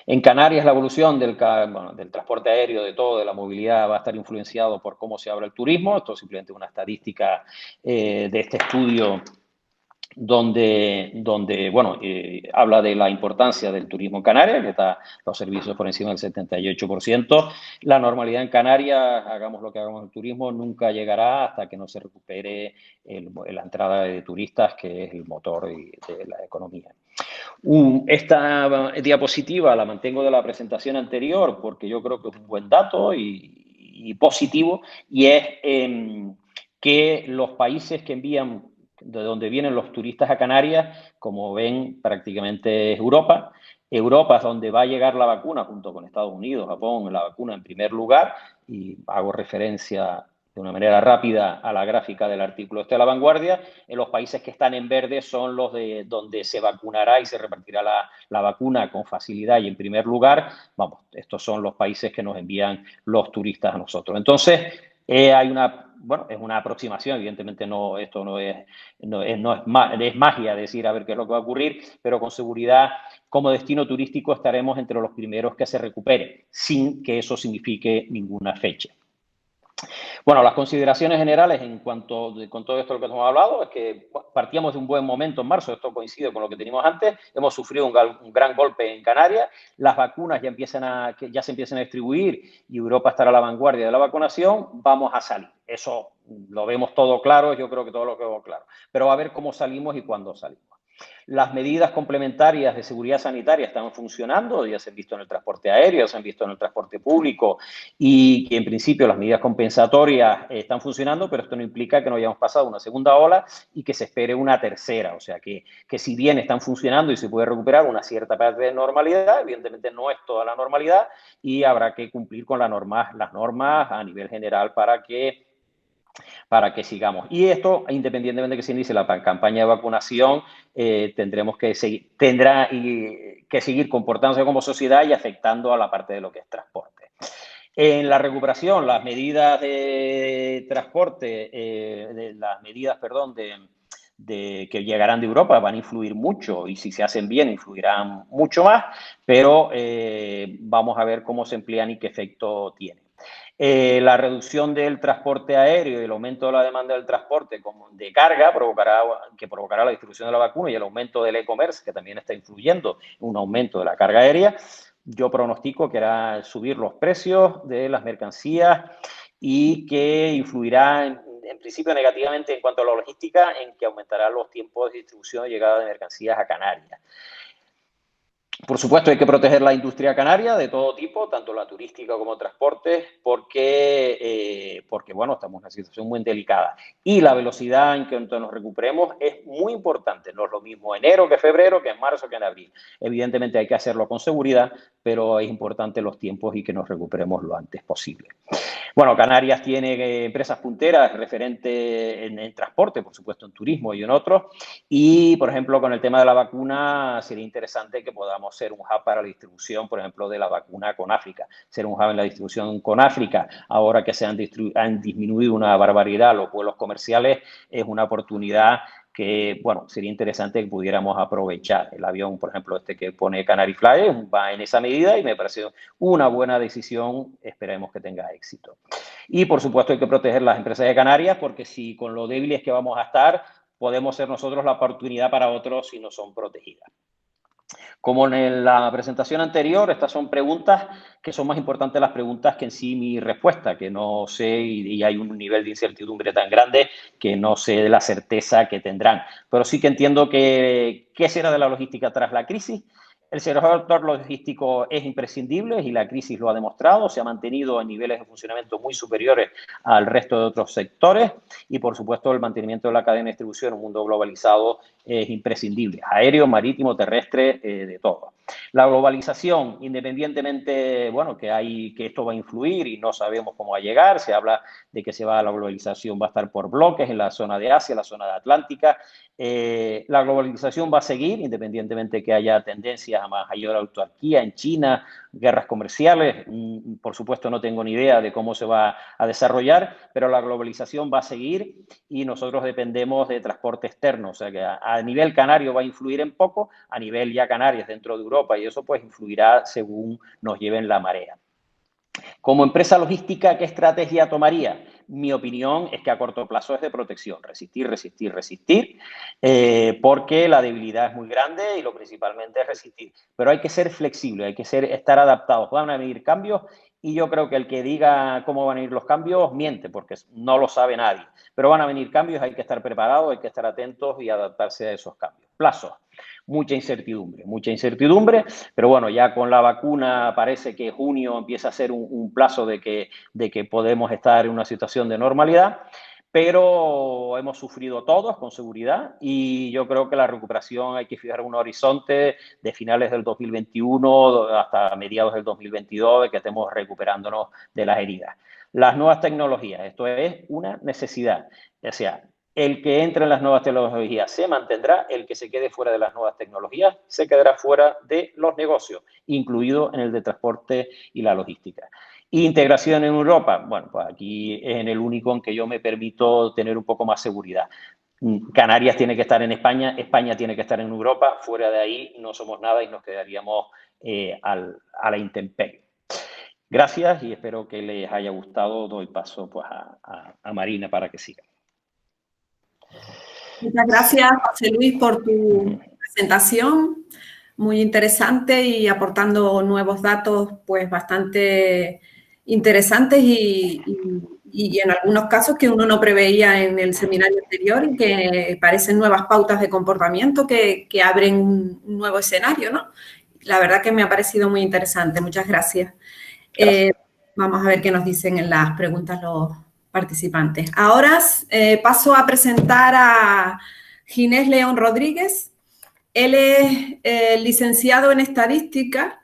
En Canarias, la evolución del transporte aéreo, de todo, de la movilidad, va a estar influenciado por cómo se abre el turismo. Esto es simplemente una estadística de este estudio donde habla de la importancia del turismo en Canarias, que está los servicios por encima del 78%. La normalidad en Canarias, hagamos lo que hagamos en el turismo, nunca llegará hasta que no se recupere la entrada de turistas, que es el motor de la economía. Esta diapositiva la mantengo de la presentación anterior porque yo creo que es un buen dato y positivo, y es que los países que envían, de donde vienen los turistas a Canarias, como ven, prácticamente es Europa. Europa es donde va a llegar la vacuna, junto con Estados Unidos, Japón, la vacuna en primer lugar, y hago referencia de una manera rápida a la gráfica del artículo de La Vanguardia. En los países que están en verde son los de donde se vacunará y se repartirá la vacuna con facilidad y en primer lugar. Vamos, estos son los países que nos envían los turistas a nosotros. Entonces, hay es una aproximación, evidentemente esto no es magia decir a ver qué es lo que va a ocurrir, pero con seguridad como destino turístico estaremos entre los primeros que se recupere, sin que eso signifique ninguna fecha. Bueno, las consideraciones generales con todo esto de lo que hemos hablado es que partíamos de un buen momento en marzo, esto coincide con lo que teníamos antes, hemos sufrido un gran golpe en Canarias, las vacunas ya se empiezan a distribuir y Europa estará a la vanguardia de la vacunación, vamos a salir. Eso lo vemos todo claro, yo creo que todo lo vemos claro, pero a ver cómo salimos y cuándo salimos. Las medidas complementarias de seguridad sanitaria están funcionando, ya se han visto en el transporte aéreo, se han visto en el transporte público y que en principio las medidas compensatorias están funcionando, pero esto no implica que no hayamos pasado una segunda ola y que se espere una tercera. O sea que si bien están funcionando y se puede recuperar una cierta parte de normalidad, evidentemente no es toda la normalidad y habrá que cumplir con las normas a nivel general para que sigamos. Y esto, independientemente de que se inicie la campaña de vacunación, tendrá que seguir comportándose como sociedad y afectando a la parte de lo que es transporte. En la recuperación, las medidas de transporte, que llegarán de Europa van a influir mucho y si se hacen bien influirán mucho más, pero vamos a ver cómo se emplean y qué efecto tienen. La reducción del transporte aéreo y el aumento de la demanda del transporte de carga que provocará la distribución de la vacuna y el aumento del e-commerce, que también está influyendo en un aumento de la carga aérea. Yo pronostico que hará subir los precios de las mercancías y que influirá en principio negativamente en cuanto a la logística, en que aumentará los tiempos de distribución y llegada de mercancías a Canarias. Por supuesto, hay que proteger la industria canaria de todo tipo, tanto la turística como transporte, porque bueno, estamos en una situación muy delicada. Y la velocidad en que nos recuperemos es muy importante. No es lo mismo enero que febrero, que en marzo, que en abril. Evidentemente hay que hacerlo con seguridad, pero es importante los tiempos y que nos recuperemos lo antes posible. Bueno, Canarias tiene empresas punteras referentes en transporte, por supuesto en turismo y en otros. Y, por ejemplo, con el tema de la vacuna, sería interesante que podamos ser un hub para la distribución, por ejemplo, de la vacuna con África. Ser un hub en la distribución con África, ahora que se han disminuido una barbaridad los vuelos comerciales, es una oportunidad que, bueno, sería interesante que pudiéramos aprovechar. El avión, por ejemplo, este que pone Canary Fly, va en esa medida y me parece una buena decisión. Esperemos que tenga éxito. Y, por supuesto, hay que proteger las empresas de Canarias, porque si con lo débiles que vamos a estar, podemos ser nosotros la oportunidad para otros si no son protegidas. Como en la presentación anterior, estas son preguntas que son más importantes las preguntas que en sí mi respuesta, que no sé y hay un nivel de incertidumbre tan grande que no sé de la certeza que tendrán. Pero sí que entiendo que ¿qué será de la logística tras la crisis? El sector logístico es imprescindible y la crisis lo ha demostrado, se ha mantenido en niveles de funcionamiento muy superiores al resto de otros sectores y, por supuesto, el mantenimiento de la cadena de distribución en un mundo globalizado es imprescindible, aéreo, marítimo, terrestre, de todo. La globalización, independientemente, bueno, que esto va a influir y no sabemos cómo va a llegar, se habla de que la globalización va a estar por bloques en la zona de Asia, la zona de Atlántica. La globalización va a seguir, independientemente de que haya tendencias a mayor autarquía en China, guerras comerciales. Por supuesto, no tengo ni idea de cómo se va a desarrollar, pero la globalización va a seguir y nosotros dependemos de transporte externo. O sea que a nivel canario va a influir en poco, a nivel ya Canarias dentro de Europa, y eso pues influirá según nos lleven la marea. Como empresa logística, ¿qué estrategia tomaría? Mi opinión es que a corto plazo es de protección, resistir, resistir, resistir, porque la debilidad es muy grande y lo principalmente es resistir. Pero hay que ser flexible, hay que estar adaptados. Van a venir cambios y yo creo que el que diga cómo van a ir los cambios miente, porque no lo sabe nadie. Pero van a venir cambios, hay que estar preparados, hay que estar atentos y adaptarse a esos cambios. Plazos. Mucha incertidumbre, pero bueno, ya con la vacuna parece que junio empieza a ser un plazo de que podemos estar en una situación de normalidad, pero hemos sufrido todos con seguridad y yo creo que la recuperación hay que fijar un horizonte de finales del 2021 hasta mediados del 2022 de que estemos recuperándonos de las heridas. Las nuevas tecnologías, esto es una necesidad, o sea, el que entre en las nuevas tecnologías se mantendrá, el que se quede fuera de las nuevas tecnologías se quedará fuera de los negocios, incluido en el de transporte y la logística. Integración en Europa, bueno, pues aquí es en el único en que yo me permito tener un poco más seguridad. Canarias tiene que estar en España, España tiene que estar en Europa, fuera de ahí no somos nada y nos quedaríamos a la intemperie. Gracias y espero que les haya gustado. Doy paso pues, a Marina para que siga. Muchas gracias, José Luis, por tu presentación, muy interesante y aportando nuevos datos pues bastante interesantes y en algunos casos que uno no preveía en el seminario anterior y que parecen nuevas pautas de comportamiento que abren un nuevo escenario, ¿no? La verdad que me ha parecido muy interesante. Muchas gracias. Vamos a ver qué nos dicen en las preguntas los participantes. Ahora paso a presentar a Ginés León Rodríguez. Él es licenciado en estadística,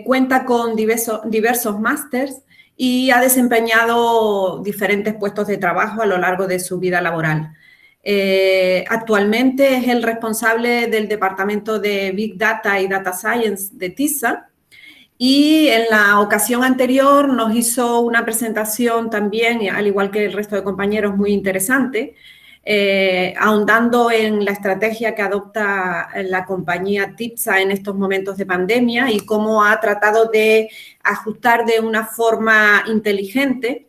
cuenta con diversos másters y ha desempeñado diferentes puestos de trabajo a lo largo de su vida laboral. Actualmente es el responsable del Departamento de Big Data y Data Science de TISA. Y en la ocasión anterior nos hizo una presentación también, al igual que el resto de compañeros, muy interesante, ahondando en la estrategia que adopta la compañía TIPSA en estos momentos de pandemia y cómo ha tratado de ajustar de una forma inteligente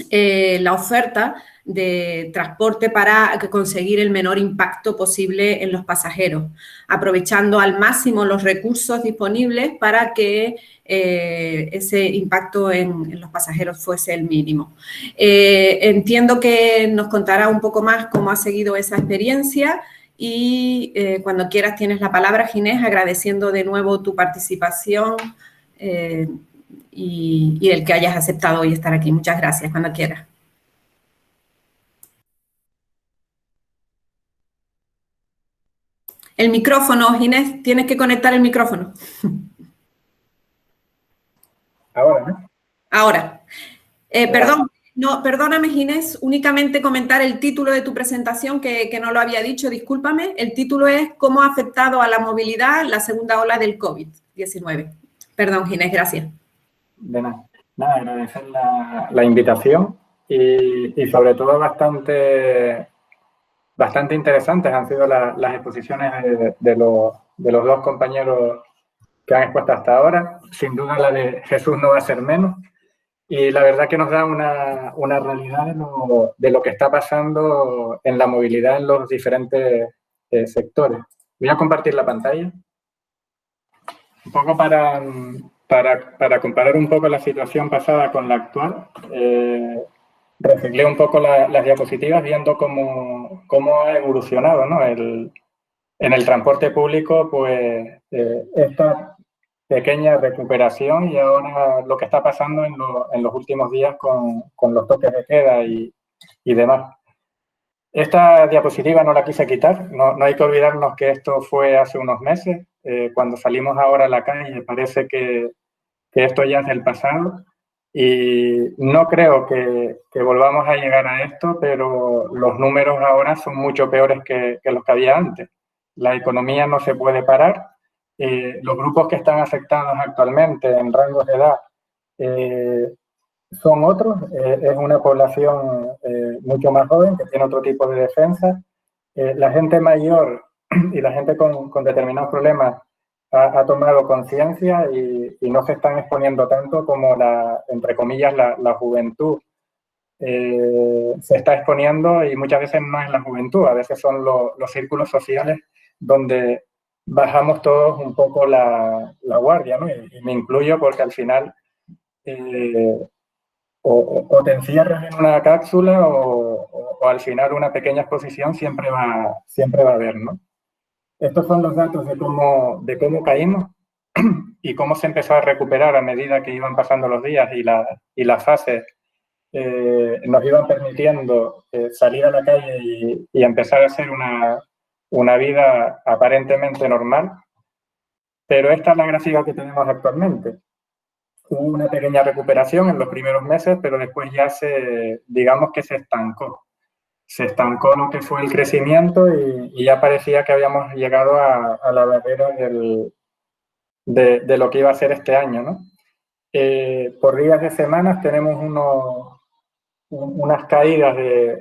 la oferta de transporte para conseguir el menor impacto posible en los pasajeros, aprovechando al máximo los recursos disponibles para que ese impacto en los pasajeros fuese el mínimo. Entiendo que nos contará un poco más cómo ha seguido esa experiencia Y cuando quieras tienes la palabra, Ginés, agradeciendo de nuevo tu participación y el que hayas aceptado hoy estar aquí. Muchas gracias, cuando quieras. El micrófono, Ginés, tienes que conectar el micrófono. Ahora, ¿no? Ahora. Perdón, no, perdóname, Ginés, únicamente comentar el título de tu presentación que no lo había dicho, discúlpame. El título es ¿Cómo ha afectado a la movilidad la segunda ola del COVID-19? Perdón, Ginés, gracias. De nada. Nada, agradecer la invitación y sobre todo bastante interesantes han sido las exposiciones de los dos compañeros que han expuesto hasta ahora. Sin duda la de Jesús no va a ser menos. Y la verdad que nos da una realidad de lo que está pasando en la movilidad en los diferentes sectores. Voy a compartir la pantalla. Un poco para comparar un poco la situación pasada con la actual. Reciclé un poco las diapositivas viendo cómo ha evolucionado, ¿no? En el transporte público, pues, esta pequeña recuperación y ahora lo que está pasando en los últimos días con los toques de queda y demás. Esta diapositiva no la quise quitar, no hay que olvidarnos que esto fue hace unos meses. Cuando salimos ahora a la calle parece que esto ya es del pasado y no creo que volvamos a llegar a esto, pero los números ahora son mucho peores que los que había antes. La economía no se puede parar. Los grupos que están afectados actualmente en rangos de edad son otros. Es una población mucho más joven que tiene otro tipo de defensa. La gente mayor y la gente con determinados problemas ha tomado conciencia y no se están exponiendo tanto como entre comillas, la juventud se está exponiendo, y muchas veces no es la juventud, a veces son los círculos sociales donde bajamos todos un poco la guardia, ¿no? Y me incluyo porque al final o te encierras en una cápsula o al final una pequeña exposición siempre va a haber, ¿no? Estos son los datos de cómo caímos y cómo se empezó a recuperar a medida que iban pasando los días y las fases nos iban permitiendo salir a la calle y empezar a hacer una vida aparentemente normal. Pero esta es la gráfica que tenemos actualmente. Hubo una pequeña recuperación en los primeros meses, pero después ya digamos que se estancó. Se estancó lo que fue el crecimiento y ya parecía que habíamos llegado a la barrera de lo que iba a ser este año, ¿no? Por días de semanas tenemos unas caídas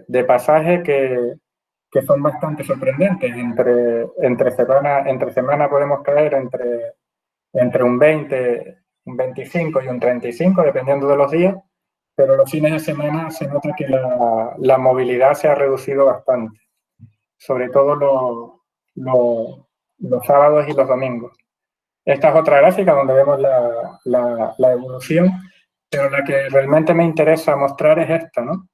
de pasaje que son bastante sorprendentes. Entre semana podemos caer entre un 20, un 25 y un 35, dependiendo de los días, pero los fines de semana se nota que la movilidad se ha reducido bastante, sobre todo los sábados y los domingos. Esta es otra gráfica donde vemos la evolución, pero la que realmente me interesa mostrar es esta, ¿no?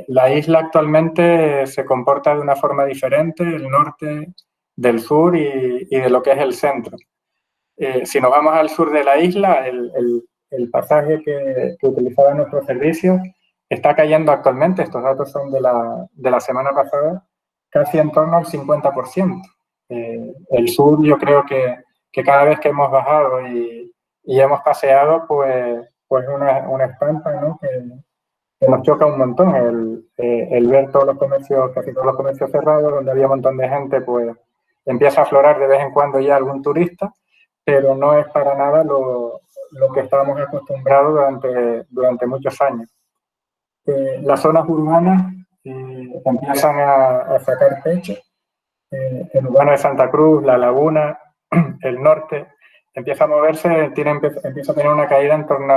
La isla actualmente se comporta de una forma diferente, el norte del sur y de lo que es el centro. Si nos vamos al sur de la isla, el pasaje que utilizaba nuestro servicio está cayendo actualmente, estos datos son de la semana pasada, casi en torno al 50%. El sur, yo creo que cada vez que hemos bajado y hemos paseado, pues una estampa, ¿no? que nos choca un montón el ver todos los comercios, casi todos los comercios cerrados, donde había un montón de gente, pues empieza a aflorar de vez en cuando ya algún turista, pero no es para nada lo que estábamos acostumbrados durante muchos años. Las zonas urbanas empiezan a sacar pecho. El urbano de Santa Cruz, La Laguna, el norte, empieza a moverse, empieza a tener una caída en torno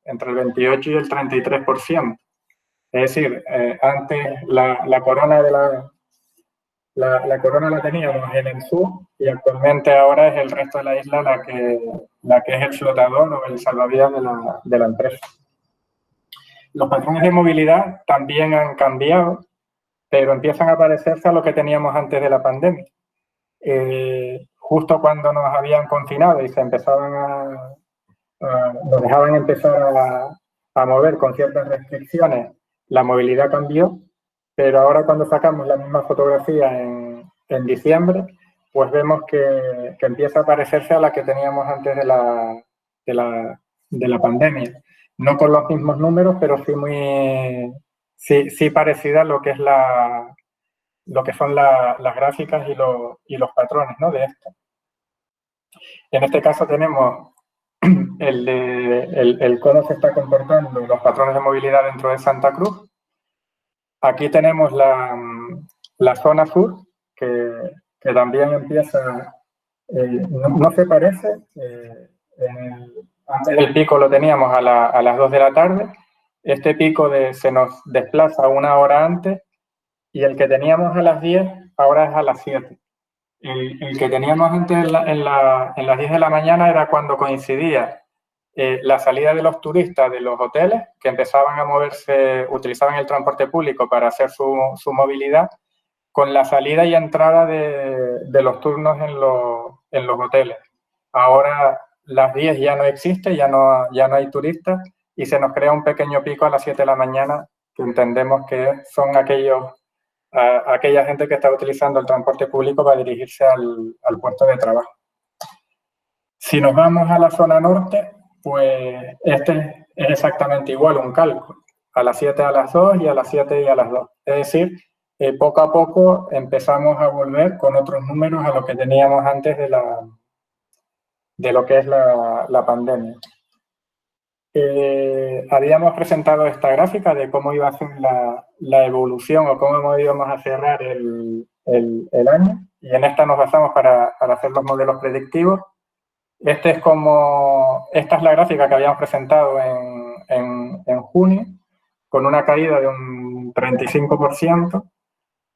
entre el 28 y el 33%. Es decir, antes la corona la corona la teníamos en el sur y actualmente ahora es el resto de la isla la que es el flotador o el salvavidas de la empresa. Los patrones de movilidad también han cambiado. pero empiezan a parecerse a lo que teníamos antes de la pandemia. Justo cuando nos habían confinado y se empezaban nos dejaban empezar a mover con ciertas restricciones, la movilidad cambió, pero ahora cuando sacamos la misma fotografía en diciembre, pues vemos que empieza a parecerse a la que teníamos antes de la pandemia. No con los mismos números, pero sí parecida a lo que es lo que son las gráficas y los patrones, ¿no?, de esto. En este caso tenemos cómo se está comportando los patrones de movilidad dentro de Santa Cruz. Aquí tenemos la zona sur, que también empieza, no se parece. Antes del pico lo teníamos a las 2 de la tarde. Este pico se nos desplaza 1 hora antes, y el que teníamos a las 10 ahora es a las 7. El que teníamos antes en las 10 de la mañana era cuando coincidía la salida de los turistas de los hoteles, que empezaban a moverse, utilizaban el transporte público para hacer su movilidad, con la salida y entrada de los turnos en los hoteles. Ahora las 10 ya no existe, ya no hay turistas, y se nos crea un pequeño pico a las 7 de la mañana, que entendemos que son aquella gente que está utilizando el transporte público para dirigirse al puesto de trabajo. Si nos vamos a la zona norte, pues este es exactamente igual, un cálculo. A las 7 a las 2 y a las 7 y a las 2. Es decir, poco a poco empezamos a volver con otros números a lo que teníamos antes de lo que es la pandemia. Habíamos presentado esta gráfica de cómo iba a ser la evolución o cómo íbamos a cerrar el año, y en esta nos basamos para hacer los modelos predictivos. Esta es la gráfica que habíamos presentado en junio, con una caída de un 35%,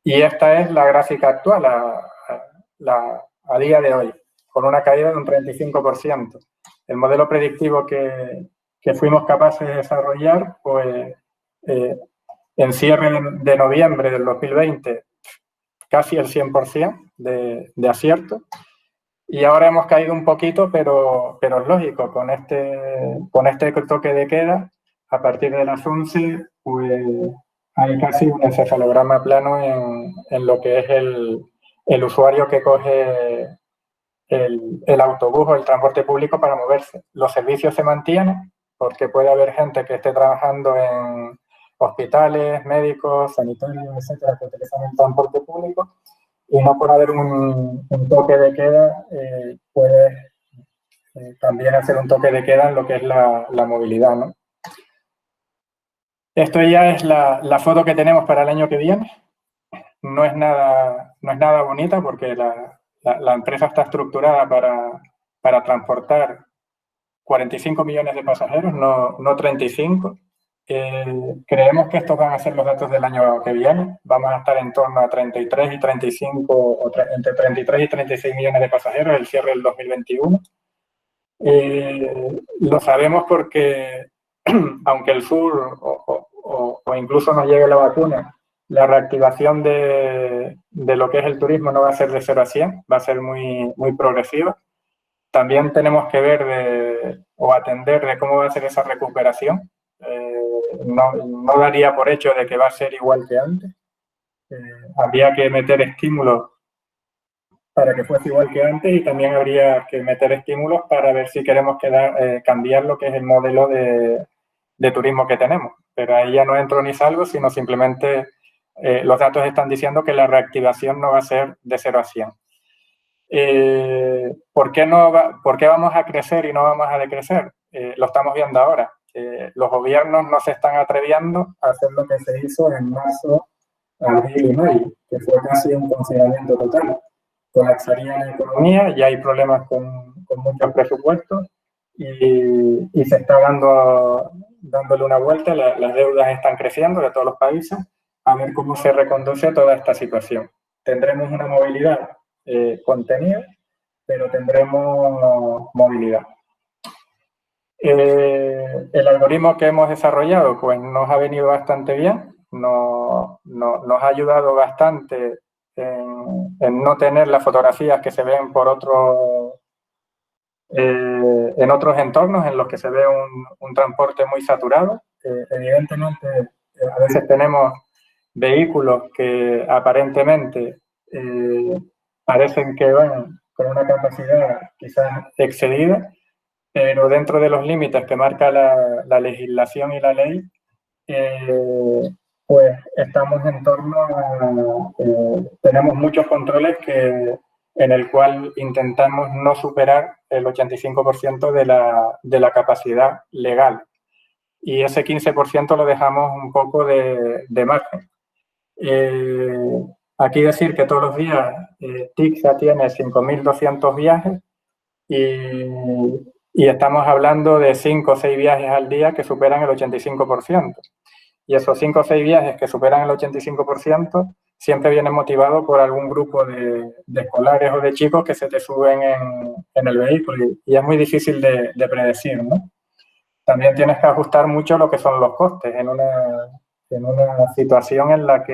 y esta es la gráfica actual a día de hoy, con una caída de un 35%. El modelo predictivo que fuimos capaces de desarrollar, pues en cierre de noviembre del 2020, casi el 100% de acierto, y ahora hemos caído un poquito, pero es lógico, con este toque de queda, a partir de las 11, pues hay casi un encefalograma plano en lo que es el usuario que coge el autobús o el transporte público para moverse. Los servicios se mantienen, porque puede haber gente que esté trabajando en hospitales, médicos, sanitarios, etcétera, que utilizan el transporte público, y no por haber un toque de queda puede también hacer un toque de queda en lo que es la movilidad, ¿no? Esto ya es la foto que tenemos para el año que viene. No es nada bonita, porque la empresa está estructurada para transportar 45 millones de pasajeros, no 35. Creemos que estos van a ser los datos del año que viene. Vamos a estar en torno a 33 y 35, o entre 33 y 36 millones de pasajeros el cierre del 2021. Lo sabemos porque, aunque el sur o incluso nos llegue la vacuna, la reactivación de lo que es el turismo no va a ser de 0 a 100, va a ser muy, muy progresiva. También tenemos que ver o atender de cómo va a ser esa recuperación. No daría por hecho de que va a ser igual que antes. Habría que meter estímulos para que fuese igual que antes, y también habría que meter estímulos para ver si queremos cambiar lo que es el modelo de turismo que tenemos. Pero ahí ya no entro ni salgo, sino simplemente los datos están diciendo que la reactivación no va a ser de 0 a 100. ¿Por qué vamos a crecer y no vamos a decrecer? Lo estamos viendo ahora. Los gobiernos no se están atreviendo a hacer lo que se hizo en marzo, abril y mayo, que fue casi un confinamiento total. Colapsaría la economía, ya hay problemas con muchos presupuestos, y se está dándole una vuelta. Las deudas están creciendo de todos los países, a ver cómo se reconduce toda esta situación. Tendremos una movilidad contenida, pero tendremos movilidad. El algoritmo que hemos desarrollado pues nos ha venido bastante bien. nos ha ayudado bastante en no tener las fotografías que se ven por en otros entornos en los que se ve un transporte muy saturado. Evidentemente, a veces tenemos vehículos que aparentemente parecen que van con una capacidad quizás excedida, pero dentro de los límites que marca la legislación y la ley, pues estamos en torno a... tenemos muchos controles en el cual intentamos no superar el 85% de la capacidad legal. Y ese 15% lo dejamos un poco de margen. Aquí decir que todos los días TICSA tiene 5.200 viajes y estamos hablando de 5 o 6 viajes al día que superan el 85%. Y esos 5 o 6 viajes que superan el 85% siempre vienen motivados por algún grupo de escolares o de chicos que se te suben en el vehículo y es muy difícil de predecir, ¿no? También tienes que ajustar mucho lo que son los costes en una situación en la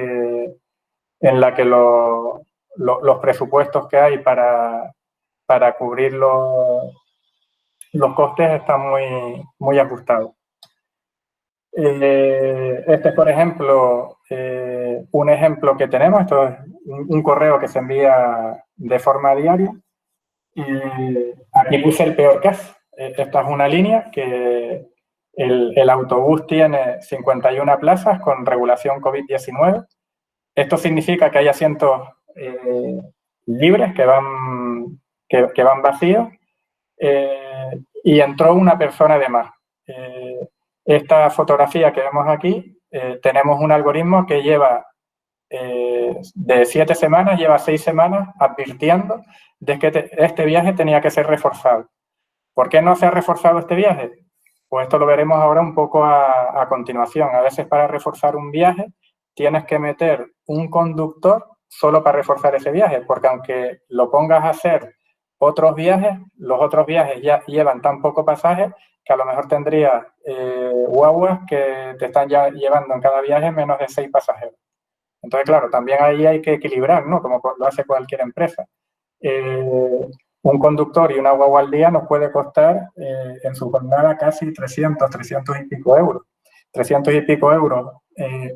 que los presupuestos que hay para cubrir los costes están muy ajustados. Este es, por ejemplo, un ejemplo que tenemos. Esto es un correo que se envía de forma diaria. Aquí puse el peor caso. Esta es una línea que el autobús tiene 51 plazas con regulación COVID-19. Esto significa que hay asientos libres que van vacíos y entró una persona de más. Esta fotografía que vemos aquí, tenemos un algoritmo que lleva de 7 semanas, lleva 6 semanas advirtiendo de que este viaje tenía que ser reforzado. ¿Por qué no se ha reforzado este viaje? Pues esto lo veremos ahora un poco a continuación. A veces para reforzar un viaje tienes que meter un conductor solo para reforzar ese viaje, porque aunque lo pongas a hacer otros viajes, los otros viajes ya llevan tan poco pasaje que a lo mejor tendrías guaguas que te están ya llevando en cada viaje menos de 6 pasajeros. Entonces, claro, también ahí hay que equilibrar, ¿no? Como lo hace cualquier empresa. Un conductor y una guagua al día nos puede costar en su jornada casi 300 y pico euros. 300 y pico euros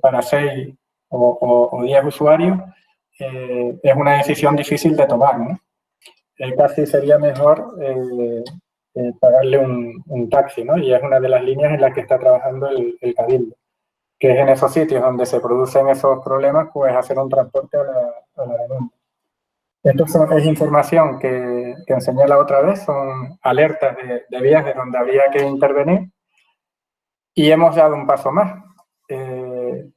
para 6 o 10 usuarios es una decisión difícil de tomar, ¿no? Casi sería mejor pagarle un taxi, ¿no? Y es una de las líneas en las que está trabajando el Cabildo, que es en esos sitios donde se producen esos problemas, pues hacer un transporte a la demanda. Esto es información que enseñé la otra vez, son alertas de viajes donde habría que intervenir y hemos dado un paso más. En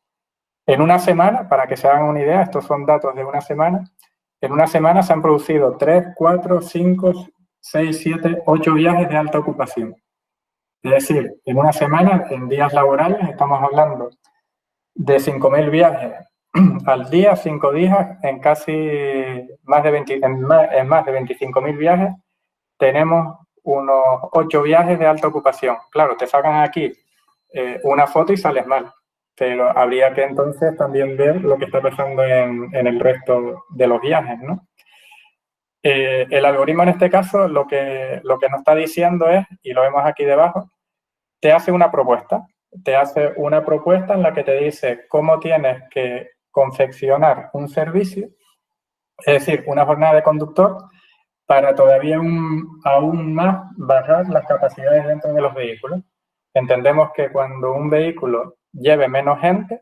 una semana, para que se hagan una idea, estos son datos de una semana, en una semana se han producido 3, 4, 5, 6, 7, 8 viajes de alta ocupación. Es decir, en una semana, en días laborales, estamos hablando de 5.000 viajes al día, 5 días, en casi más de 25.000 viajes, tenemos unos 8 viajes de alta ocupación. Claro, te sacan aquí una foto y sales mal, pero habría que entonces también ver lo que está pasando en el resto de los viajes, ¿no? El algoritmo en este caso lo que nos está diciendo es, y lo vemos aquí debajo, te hace una propuesta. Te hace una propuesta en la que te dice cómo tienes que confeccionar un servicio, es decir, una jornada de conductor, para todavía aún más bajar las capacidades dentro de los vehículos. Entendemos que cuando un vehículo lleve menos gente,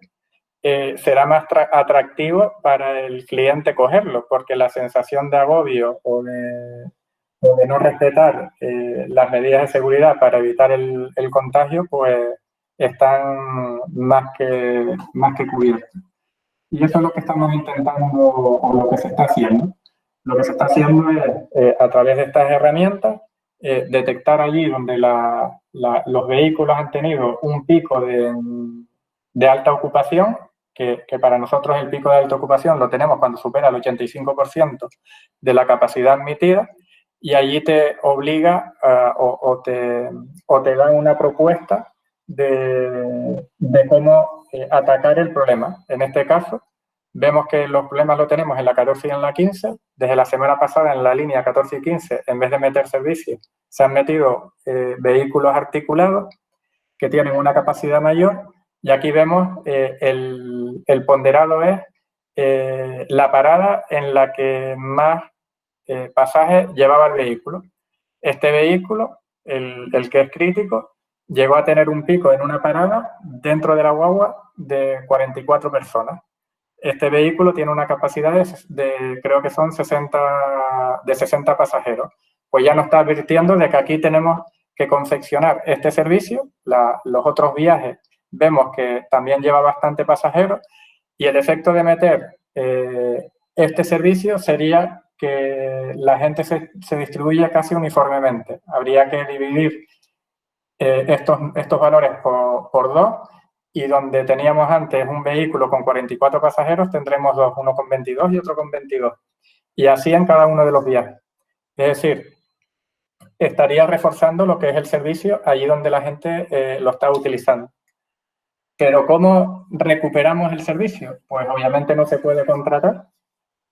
será más atractivo para el cliente cogerlo, porque la sensación de agobio o de no respetar las medidas de seguridad para evitar el contagio, pues están más que cubiertos. Y eso es lo que estamos intentando, o lo que se está haciendo. Lo que se está haciendo es, a través de estas herramientas, detectar allí donde los vehículos han tenido un pico de alta ocupación, que para nosotros el pico de alta ocupación lo tenemos cuando supera el 85% de la capacidad admitida, y allí te obliga o te da una propuesta de cómo atacar el problema. En este caso, vemos que los problemas los tenemos en la 14 y en la 15. Desde la semana pasada, en la línea 14 y 15, en vez de meter servicios, se han metido vehículos articulados que tienen una capacidad mayor. Y aquí vemos el ponderado es la parada en la que más pasajes llevaba el vehículo. Este vehículo, el que es crítico, llegó a tener un pico en una parada dentro de la guagua de 44 personas. Este vehículo tiene una capacidad de creo que son 60 pasajeros. Pues ya nos está advirtiendo de que aquí tenemos que confeccionar este servicio. Los otros viajes vemos que también lleva bastante pasajeros y el efecto de meter este servicio sería que la gente se distribuye casi uniformemente. Habría que dividir estos valores por dos, y donde teníamos antes un vehículo con 44 pasajeros, tendremos dos, uno con 22 y otro con 22. Y así en cada uno de los viajes. Es decir, estaría reforzando lo que es el servicio allí donde la gente lo está utilizando. Pero ¿cómo recuperamos el servicio? Pues obviamente no se puede contratar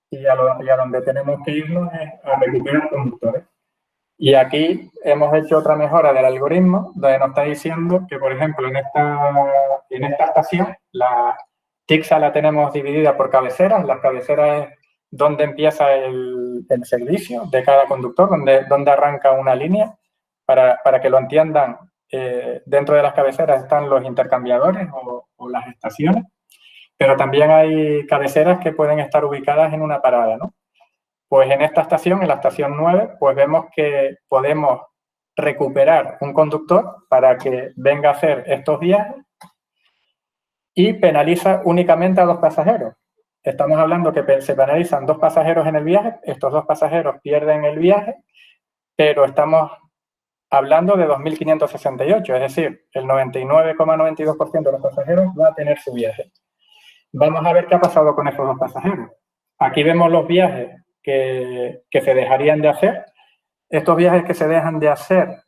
y a donde tenemos que irnos es a recuperar conductores. Y aquí hemos hecho otra mejora del algoritmo donde nos está diciendo que, por ejemplo, en esta estación, la TICSA la tenemos dividida por cabeceras. Las cabeceras es donde empieza el servicio de cada conductor, donde arranca una línea. Para que lo entiendan, dentro de las cabeceras están los intercambiadores o las estaciones, pero también hay cabeceras que pueden estar ubicadas en una parada, ¿no? Pues en esta estación, en la estación 9, pues vemos que podemos recuperar un conductor para que venga a hacer estos viajes y penaliza únicamente a 2 pasajeros. Estamos hablando que se penalizan 2 pasajeros en el viaje, estos 2 pasajeros pierden el viaje, pero estamos hablando de 2.568, es decir, el 99,92% de los pasajeros va a tener su viaje. Vamos a ver qué ha pasado con estos 2 pasajeros. Aquí vemos los viajes que se dejarían de hacer. Estos viajes que se dejan de hacer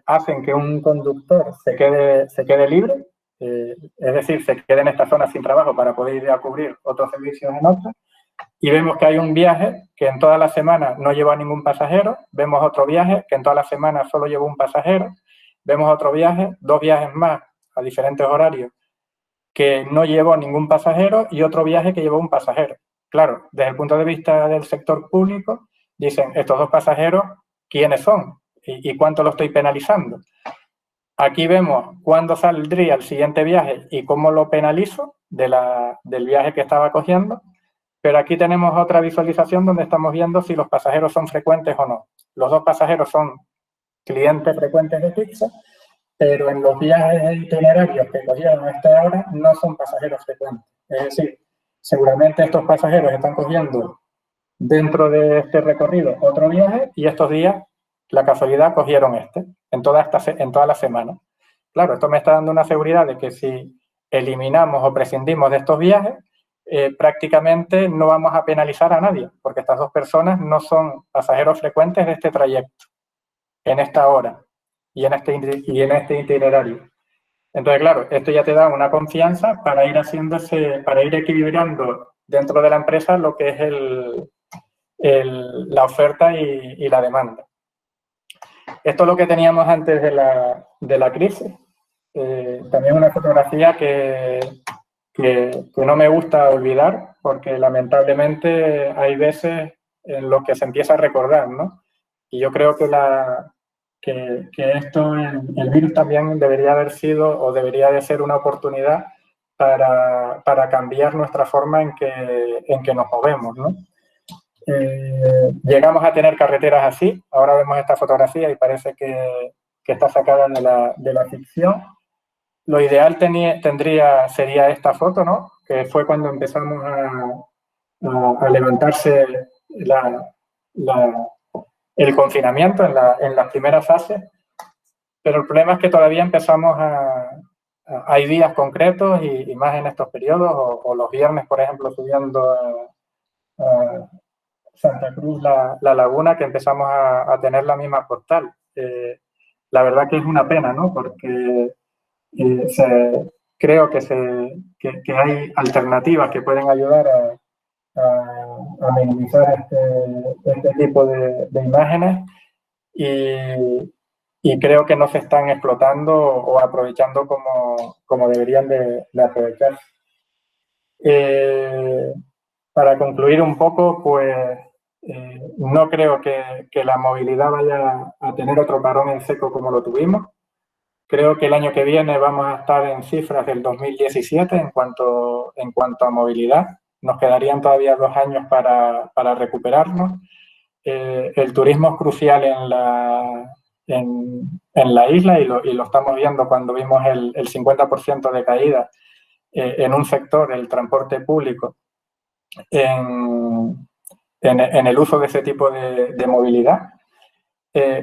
hacen que un conductor se quede libre, es decir, se quede en esta zona sin trabajo para poder ir a cubrir otros servicios en otra. Y vemos que hay un viaje que en toda la semana no lleva a ningún pasajero. Vemos otro viaje que en toda la semana solo llevó un pasajero. Vemos otro viaje, 2 viajes más a diferentes horarios que no llevó ningún pasajero y otro viaje que llevó un pasajero. Claro, desde el punto de vista del sector público, dicen, estos 2 pasajeros, ¿quiénes son? ¿Y cuánto lo estoy penalizando? Aquí vemos cuándo saldría el siguiente viaje y cómo lo penalizo del viaje que estaba cogiendo. Pero aquí tenemos otra visualización donde estamos viendo si los pasajeros son frecuentes o no. Los 2 pasajeros son clientes frecuentes de TICSA, pero en los viajes itinerarios que cogieron a esta hora no son pasajeros frecuentes. Es decir, seguramente estos pasajeros están cogiendo dentro de este recorrido otro viaje y estos días, la casualidad, cogieron en toda la semana. Claro, esto me está dando una seguridad de que si eliminamos o prescindimos de estos viajes, prácticamente no vamos a penalizar a nadie, porque estas 2 personas no son pasajeros frecuentes de este trayecto, en esta hora y en este itinerario. Entonces, claro, esto ya te da una confianza para ir equilibrando dentro de la empresa lo que es la oferta y la demanda. Esto es lo que teníamos antes de la crisis. También una fotografía que no me gusta olvidar, porque lamentablemente hay veces en lo que se empieza a recordar, ¿no? Y yo creo que esto, el virus también debería haber sido o debería de ser una oportunidad para cambiar nuestra forma en que nos movemos, ¿no? Llegamos a tener carreteras así. Ahora vemos esta fotografía y parece que está sacada de la ficción. Lo ideal sería esta foto, ¿no? Que fue cuando empezamos a levantarse el confinamiento en las primeras fases. Pero el problema es que todavía empezamos hay días concretos y más en estos periodos, o los viernes, por ejemplo, subiendo a Santa Cruz, la Laguna, que empezamos a tener la misma postal. La verdad que es una pena, ¿no? Porque creo que hay alternativas que pueden ayudar a minimizar este tipo de imágenes y creo que no se están explotando o aprovechando como deberían de aprovechar. Para concluir un poco, pues no creo que la movilidad vaya a tener otro parón en seco como lo tuvimos. Creo que el año que viene vamos a estar en cifras del 2017 en cuanto a movilidad. Nos quedarían todavía 2 años para recuperarnos. El turismo es crucial en la isla y lo estamos viendo cuando vimos el 50% de caída en un sector, el transporte público, en el uso de ese tipo de movilidad.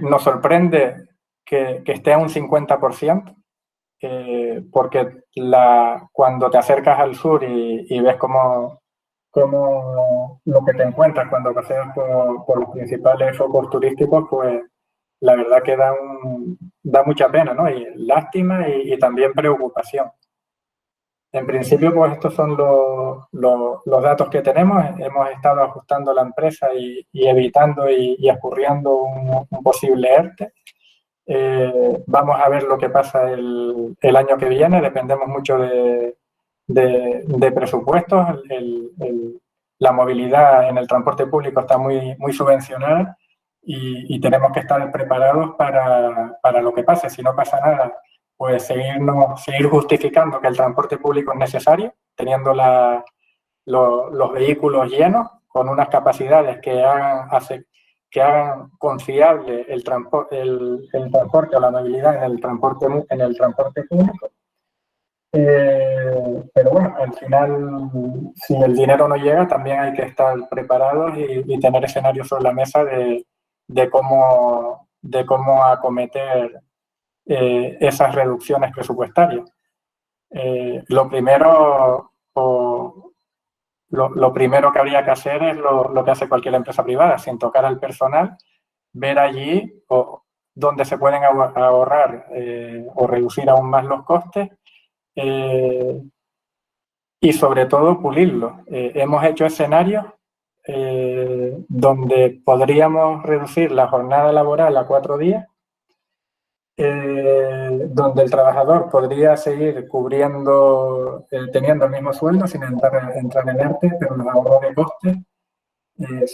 Nos sorprende que esté a un 50%, porque cuando te acercas al sur y ves cómo lo que te encuentras cuando paseas por los principales focos turísticos, pues la verdad que da mucha pena, ¿no? Y lástima y también preocupación. En principio, pues estos son los datos que tenemos. Hemos estado ajustando la empresa y evitando y escurriendo un posible ERTE. Vamos a ver lo que pasa el año que viene. Dependemos mucho de presupuestos. La movilidad en el transporte público está muy subvencionada y tenemos que estar preparados para lo que pase. Si no pasa nada, pues seguir justificando que el transporte público es necesario, teniendo los vehículos llenos, con unas capacidades que hagan confiable el transporte o la movilidad en el transporte público. Pero bueno, al final, si el dinero no llega, también hay que estar preparados y tener escenarios sobre la mesa de cómo acometer esas reducciones presupuestarias. Lo primero que habría que hacer es lo que hace cualquier empresa privada, sin tocar al personal, ver allí dónde se pueden ahorrar o reducir aún más los costes y sobre todo pulirlos. Hemos hecho escenarios donde podríamos reducir la jornada laboral a 4 días, donde el trabajador podría seguir teniendo el mismo sueldo sin entrar en ERTE, pero los ahorros de costes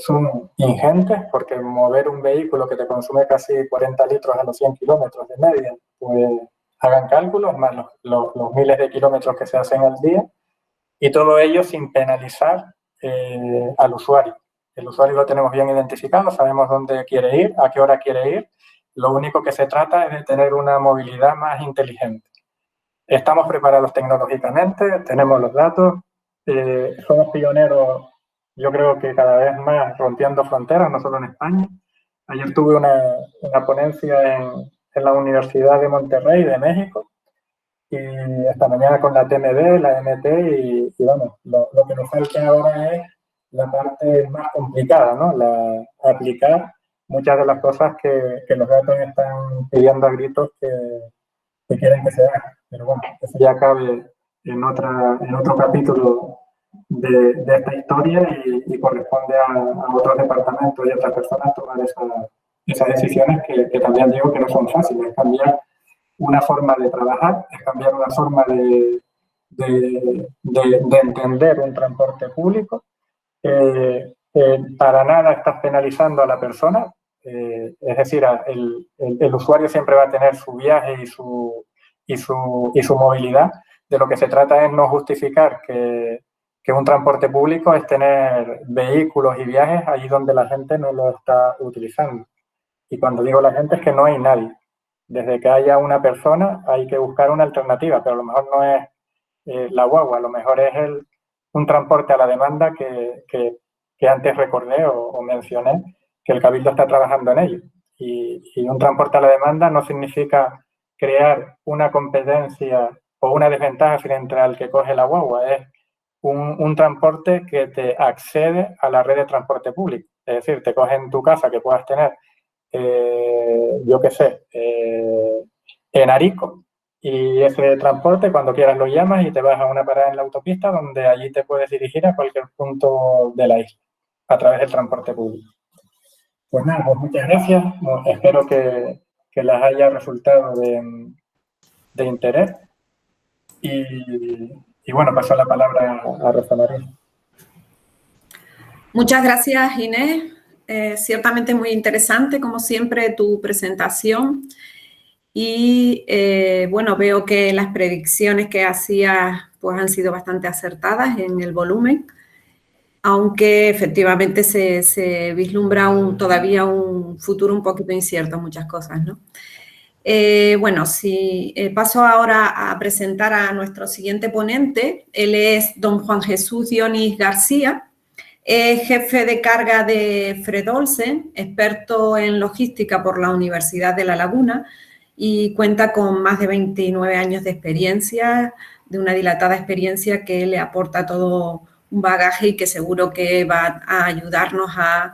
son ingentes, porque mover un vehículo que te consume casi 40 litros a los 100 kilómetros de media, pues hagan cálculos, más los miles de kilómetros que se hacen al día, y todo ello sin penalizar al usuario. El usuario lo tenemos bien identificado, sabemos dónde quiere ir, a qué hora quiere ir. Lo único que se trata es de tener una movilidad más inteligente. Estamos preparados tecnológicamente, tenemos los datos, somos pioneros, yo creo que cada vez más rompiendo fronteras, no solo en España. Ayer tuve una ponencia en la Universidad de Monterrey, de México, y esta mañana con la TMB, la MT, y vamos, lo que nos falta ahora es la parte más complicada, ¿no? Aplicar muchas de las cosas que los datos están pidiendo a gritos que quieren que se haga. Pero bueno, eso ya cabe en otro capítulo de esta historia y corresponde a otros departamentos y a otras personas tomar esas decisiones que también digo que no son fáciles. Es cambiar una forma de trabajar, es cambiar una forma de entender un transporte público. Para nada estás penalizando a la persona, es decir, el usuario siempre va a tener su viaje y su movilidad. De lo que se trata es no justificar que un transporte público es tener vehículos y viajes allí donde la gente no lo está utilizando. Y cuando digo la gente es que no hay nadie. Desde que haya una persona hay que buscar una alternativa, pero a lo mejor no es la guagua, a lo mejor es un transporte a la demanda que antes recordé o mencioné, que el Cabildo está trabajando en ello. Y un transporte a la demanda no significa crear una competencia o una desventaja frente al que coge la guagua, es un transporte que te accede a la red de transporte público. Es decir, te coge en tu casa que puedas tener, yo qué sé, en Arico, Y ese transporte, cuando quieras lo llamas y te vas a una parada en la autopista donde allí te puedes dirigir a cualquier punto de la isla a través del transporte público. Pues nada, pues muchas gracias. Espero que les haya resultado de interés. Y bueno, paso la palabra a Rosa María. Muchas gracias, Inés. Ciertamente muy interesante, como siempre, tu presentación. Y bueno, veo que las predicciones que hacías pues, han sido bastante acertadas en el volumen, aunque efectivamente se vislumbra todavía un futuro un poquito incierto en muchas cosas, ¿no? Bueno, paso ahora a presentar a nuestro siguiente ponente. Él es don Juan Jesús Dionis García. Es jefe de carga de Fred Olsen, experto en logística por la Universidad de La Laguna y cuenta con más de 29 años de experiencia, de una dilatada experiencia que le aporta todo un bagaje y que seguro que va a ayudarnos a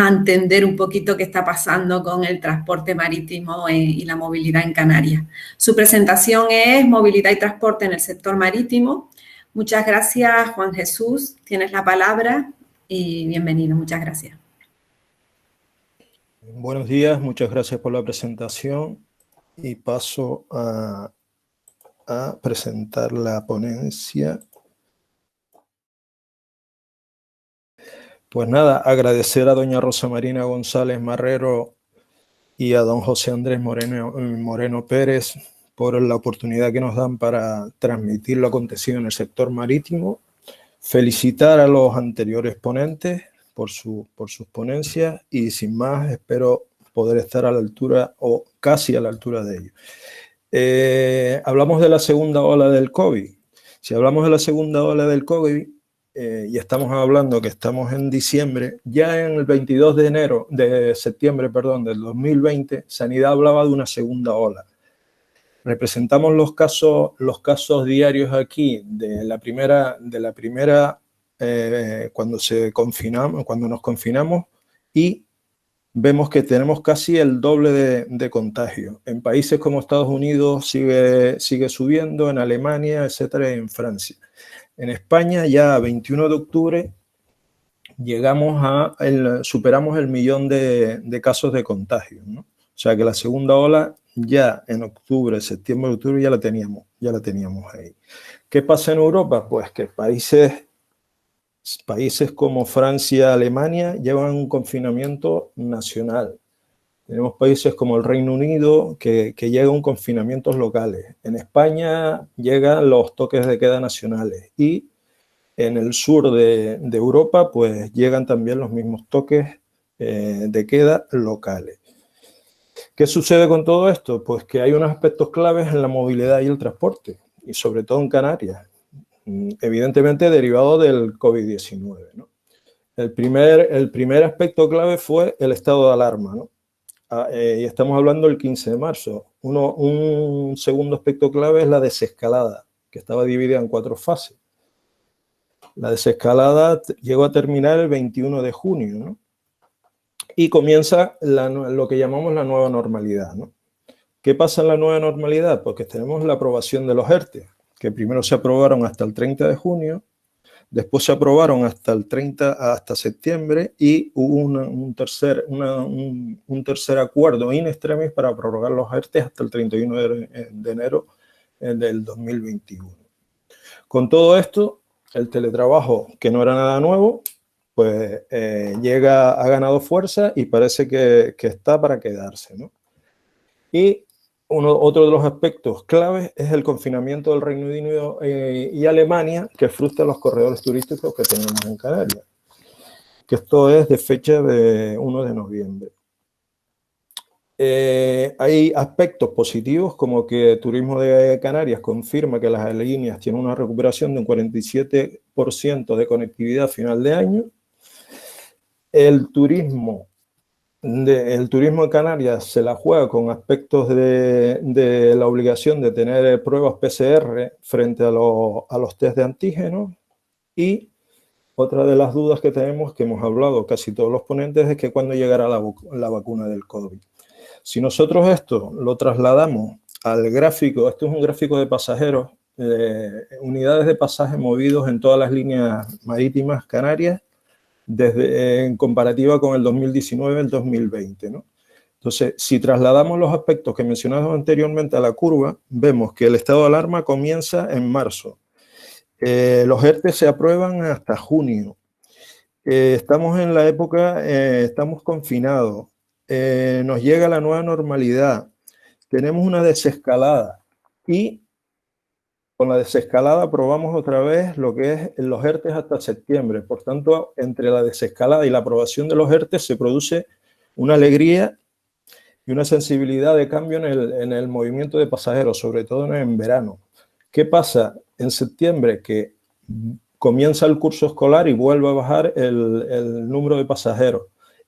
entender un poquito qué está pasando con el transporte marítimo y la movilidad en Canarias. Su presentación es Movilidad y Transporte en el sector marítimo. Muchas gracias, Juan Jesús. Tienes la palabra y bienvenido. Muchas gracias. Buenos días, muchas gracias por la presentación y paso a presentar la ponencia. Pues nada, agradecer a doña Rosa Marina González Marrero y a don José Andrés Moreno Pérez por la oportunidad que nos dan para transmitir lo acontecido en el sector marítimo. Felicitar a los anteriores ponentes por sus ponencias y sin más espero poder estar a la altura o casi a la altura de ellos. Hablamos de la segunda ola del COVID. Si hablamos de la segunda ola del COVID y estamos hablando que estamos en diciembre, ya en el 22 de septiembre del 2020, Sanidad hablaba de una segunda ola. Representamos los casos diarios aquí de la primera cuando nos confinamos y vemos que tenemos casi el doble de contagio. En países como Estados Unidos sigue subiendo, en Alemania, etcétera, y en Francia. En España ya a 21 de octubre superamos el 1.000.000 de casos de contagio, ¿no? O sea que la segunda ola ya en septiembre, octubre ya la teníamos ahí. ¿Qué pasa en Europa? Pues que países como Francia, Alemania llevan un confinamiento nacional. Tenemos países como el Reino Unido que llegan confinamientos locales. En España llegan los toques de queda nacionales y en el sur de Europa pues llegan también los mismos toques de queda locales. ¿Qué sucede con todo esto? Pues que hay unos aspectos claves en la movilidad y el transporte, y sobre todo en Canarias, evidentemente derivado del COVID-19, ¿no? El primer aspecto clave fue el estado de alarma, ¿no? Y estamos hablando del 15 de marzo. Un segundo aspecto clave es la desescalada, que estaba dividida en 4 fases. La desescalada llegó a terminar el 21 de junio, ¿no? Y comienza lo que llamamos la nueva normalidad, ¿no? ¿Qué pasa en la nueva normalidad? Pues que tenemos la aprobación de los ERTE, que primero se aprobaron hasta el 30 de junio, después se aprobaron hasta septiembre y hubo un tercer acuerdo in extremis para prorrogar los ERTE hasta el 31 de enero del 2021. Con todo esto, el teletrabajo, que no era nada nuevo, pues ha ganado fuerza y parece que está para quedarse, ¿no? Y otro de los aspectos claves es el confinamiento del Reino Unido y Alemania, que frustra los corredores turísticos que tenemos en Canarias, que esto es de fecha de 1 de noviembre. Hay aspectos positivos, como que Turismo de Canarias confirma que las aerolíneas tienen una recuperación de un 47% de conectividad a final de año. El turismo en Canarias se la juega con aspectos de la obligación de tener pruebas PCR frente a los test de antígenos. Y otra de las dudas que tenemos, que hemos hablado casi todos los ponentes, es que cuándo llegará la vacuna del COVID. Si nosotros esto lo trasladamos al gráfico, esto es un gráfico de pasajeros, unidades de pasaje movidos en todas las líneas marítimas canarias, en comparativa con el 2019 y el 2020, ¿no? Entonces, si trasladamos los aspectos que mencionamos anteriormente a la curva, vemos que el estado de alarma comienza en marzo. Los ERTE se aprueban hasta junio. Estamos en la época, estamos confinados. Nos llega la nueva normalidad. Tenemos una desescalada y con la desescalada aprobamos otra vez lo que es los ERTE hasta septiembre. Por tanto, entre la desescalada y la aprobación de los ERTE se produce una alegría y una sensibilidad de cambio en el movimiento de pasajeros, sobre todo en verano. ¿Qué pasa en septiembre? Que comienza el curso escolar y vuelve a bajar el número de pasajeros.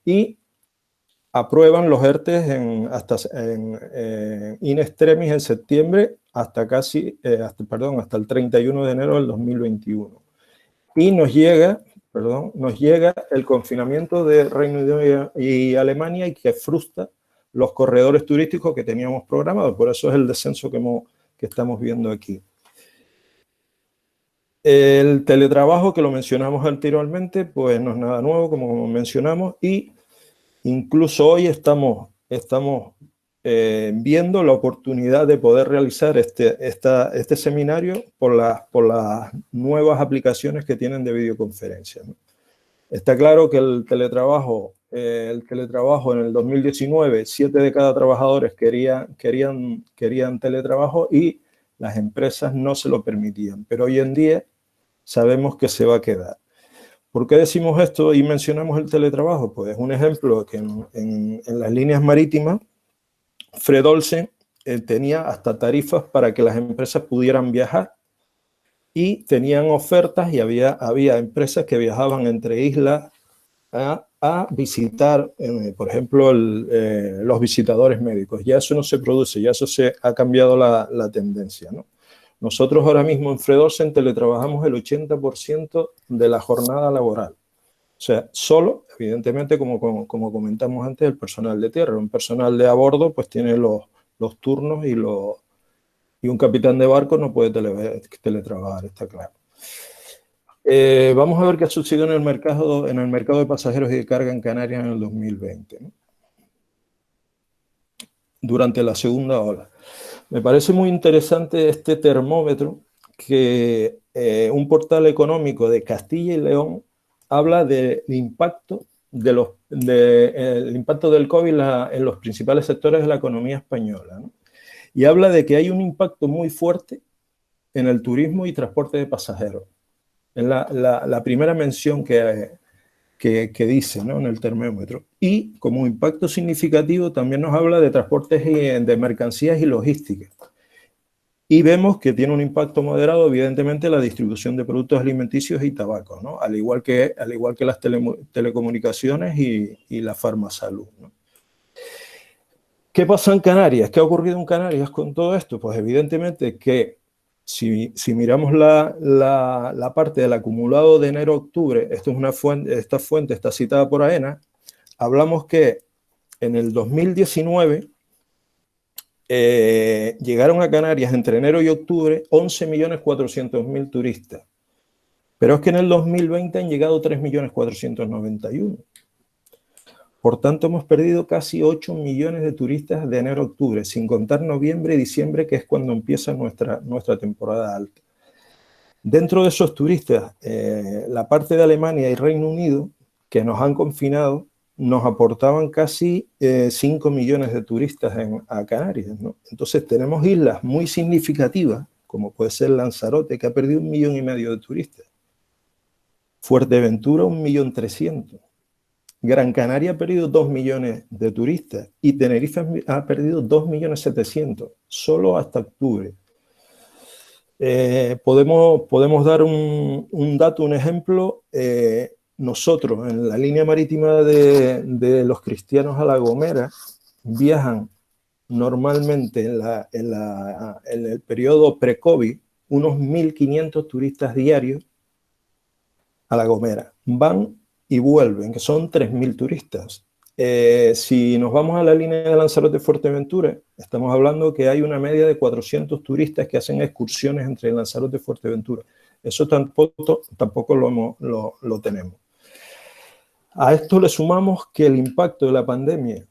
Y aprueban los ERTE in extremis en septiembre hasta el 31 de enero del 2021. Y nos llega el confinamiento de Reino Unido y Alemania y que frustra los corredores turísticos que teníamos programados. Por eso es el descenso que estamos viendo aquí. El teletrabajo, que lo mencionamos anteriormente, pues no es nada nuevo, como mencionamos, y incluso hoy estamos viendo la oportunidad de poder realizar este seminario por las nuevas aplicaciones que tienen de videoconferencia, ¿no? Está claro que el teletrabajo en el 2019, 7 de cada trabajadores querían teletrabajo y las empresas no se lo permitían. Pero hoy en día sabemos que se va a quedar. ¿Por qué decimos esto y mencionamos el teletrabajo? Pues un ejemplo que en las líneas marítimas, Fred Olsen tenía hasta tarifas para que las empresas pudieran viajar y tenían ofertas y había empresas que viajaban entre islas a visitar, por ejemplo, los visitadores médicos. Ya eso no se produce, ya eso se ha cambiado la tendencia, ¿no? Nosotros ahora mismo en Fred Olsen teletrabajamos el 80% de la jornada laboral. O sea, solo, evidentemente, como comentamos antes, el personal de tierra. Un personal de a bordo pues tiene los turnos y un capitán de barco no puede teletrabajar, está claro. Vamos a ver qué ha sucedido en el mercado de pasajeros y de carga en Canarias en el 2020, ¿no? Durante la segunda ola. Me parece muy interesante este termómetro que un portal económico de Castilla y León habla del impacto el impacto del COVID en los principales sectores de la economía española, ¿no? Y habla de que hay un impacto muy fuerte en el turismo y transporte de pasajeros. Es la primera mención que dice, ¿no?, en el termómetro. Y como impacto significativo también nos habla de transportes de mercancías y logística. Y vemos que tiene un impacto moderado, evidentemente, la distribución de productos alimenticios y tabaco, ¿no? Al igual que las telecomunicaciones y la farmasalud, ¿no? ¿Qué pasa en Canarias? ¿Qué ha ocurrido en Canarias con todo esto? Pues evidentemente que si miramos la parte del acumulado de enero-octubre, esta fuente está citada por AENA, hablamos que en el 2019 llegaron a Canarias entre enero y octubre 11.400.000 turistas. Pero es que en el 2020 han llegado 3.491.000. Por tanto, hemos perdido casi 8 millones de turistas de enero a octubre, sin contar noviembre y diciembre, que es cuando empieza nuestra temporada alta. Dentro de esos turistas, la parte de Alemania y Reino Unido, que nos han confinado, nos aportaban casi 5 millones de turistas a Canarias, ¿no? Entonces tenemos islas muy significativas, como puede ser Lanzarote, que ha perdido 1,5 millones de turistas. Fuerteventura, 1.300.000. Gran Canaria ha perdido 2 millones de turistas y Tenerife ha perdido 2.700.000, solo hasta octubre. Podemos dar un dato, un ejemplo. Nosotros, en la línea marítima de los cristianos a La Gomera, viajan normalmente en el periodo pre-COVID unos 1.500 turistas diarios a La Gomera. Van y vuelven, que son 3.000 turistas. Si nos vamos a la línea de Lanzarote-Fuerteventura, estamos hablando que hay una media de 400 turistas que hacen excursiones entre Lanzarote y Fuerteventura. Eso tampoco lo tenemos. A esto le sumamos que el impacto de la pandemia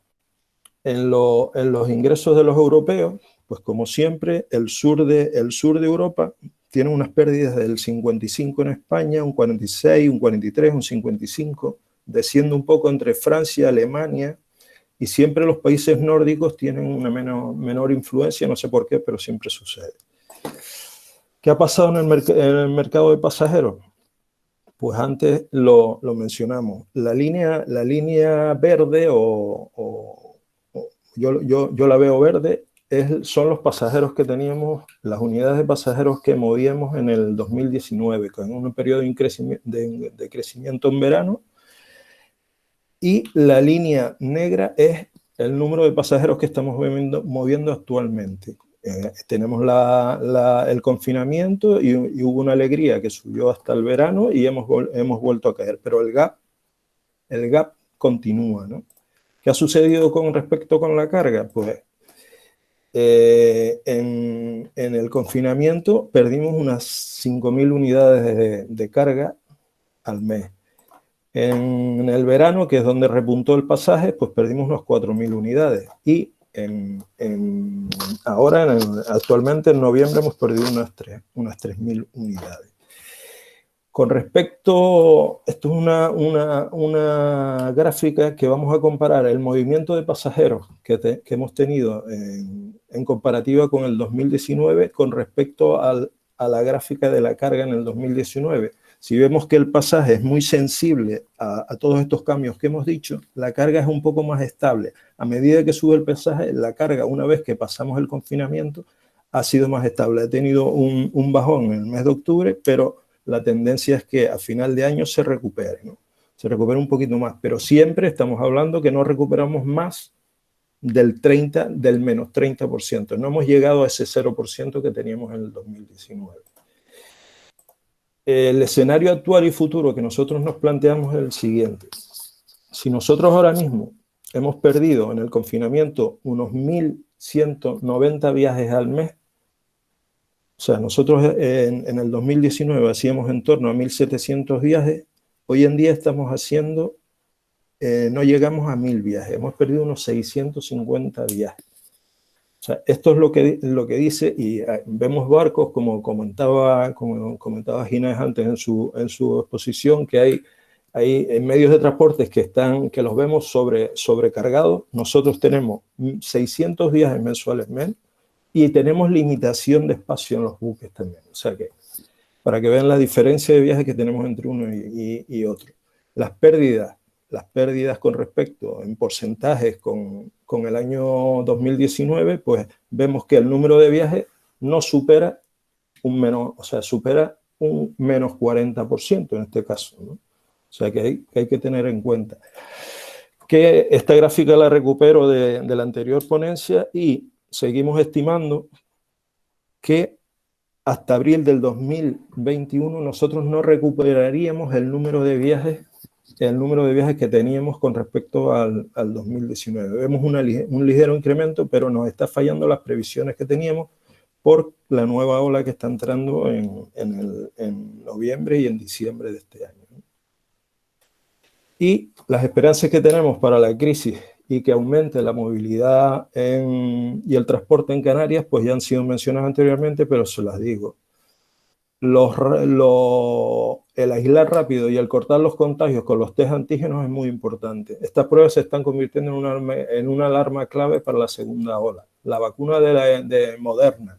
en los ingresos de los europeos, pues como siempre, el sur de Europa tiene unas pérdidas del 55 en España, un 46, un 43, un 55, desciende un poco entre Francia, Alemania, y siempre los países nórdicos tienen una menor influencia, no sé por qué, pero siempre sucede. ¿Qué ha pasado en el mercado de pasajeros? Pues antes lo mencionamos. La línea verde, yo la veo verde, son los pasajeros que teníamos, las unidades de pasajeros que movíamos en el 2019, con un periodo de crecimiento en verano. Y la línea negra es el número de pasajeros que estamos moviendo actualmente. Tenemos el confinamiento y hubo una alegría que subió hasta el verano y hemos vuelto a caer, pero el gap continúa, ¿no? ¿Qué ha sucedido con respecto con la carga? Pues en el confinamiento perdimos unas 5.000 unidades de carga al mes. En el verano, que es donde repuntó el pasaje, pues perdimos unas 4.000 unidades. Y actualmente en noviembre hemos perdido unas 3.000 unidades. Con respecto, esto es una gráfica que vamos a comparar el movimiento de pasajeros que hemos tenido en comparativa con el 2019 con respecto a la gráfica de la carga en el 2019. Si vemos que el pasaje es muy sensible a todos estos cambios que hemos dicho, la carga es un poco más estable. A medida que sube el pasaje, la carga, una vez que pasamos el confinamiento, ha sido más estable. Ha tenido un bajón en el mes de octubre, pero la tendencia es que a final de año se recupere, ¿no? Se recupera un poquito más, pero siempre estamos hablando que no recuperamos más del menos 30%. No hemos llegado a ese 0% que teníamos en el 2019. El escenario actual y futuro que nosotros nos planteamos es el siguiente. Si nosotros ahora mismo hemos perdido en el confinamiento unos 1.190 viajes al mes, o sea, nosotros en el 2019 hacíamos en torno a 1.700 viajes, hoy en día estamos haciendo, no llegamos a 1.000 viajes, hemos perdido unos 650 viajes. O sea, esto es lo que dice, y vemos barcos, como comentaba Ginés antes en su exposición, que hay medios de transporte que los vemos sobrecargados. Nosotros tenemos 600 viajes mensuales menos, y tenemos limitación de espacio en los buques también. O sea que, para que vean la diferencia de viajes que tenemos entre uno y otro. Las pérdidas con respecto en porcentajes con el año 2019, pues vemos que el número de viajes no supera supera un menos 40% en este caso, ¿no? O sea que hay que tener en cuenta. Que esta gráfica la recupero de la anterior ponencia y seguimos estimando que hasta abril del 2021 nosotros no recuperaríamos el número de viajes que teníamos con respecto al 2019. Vemos un ligero incremento, pero nos está fallando las previsiones que teníamos por la nueva ola que está entrando en noviembre y en diciembre de este año. Y las esperanzas que tenemos para la crisis y que aumente la movilidad y el transporte en Canarias, pues ya han sido mencionadas anteriormente, pero se las digo. El aislar rápido y el cortar los contagios con los test antígenos es muy importante. Estas pruebas se están convirtiendo en una alarma clave para la segunda ola. La vacuna de Moderna.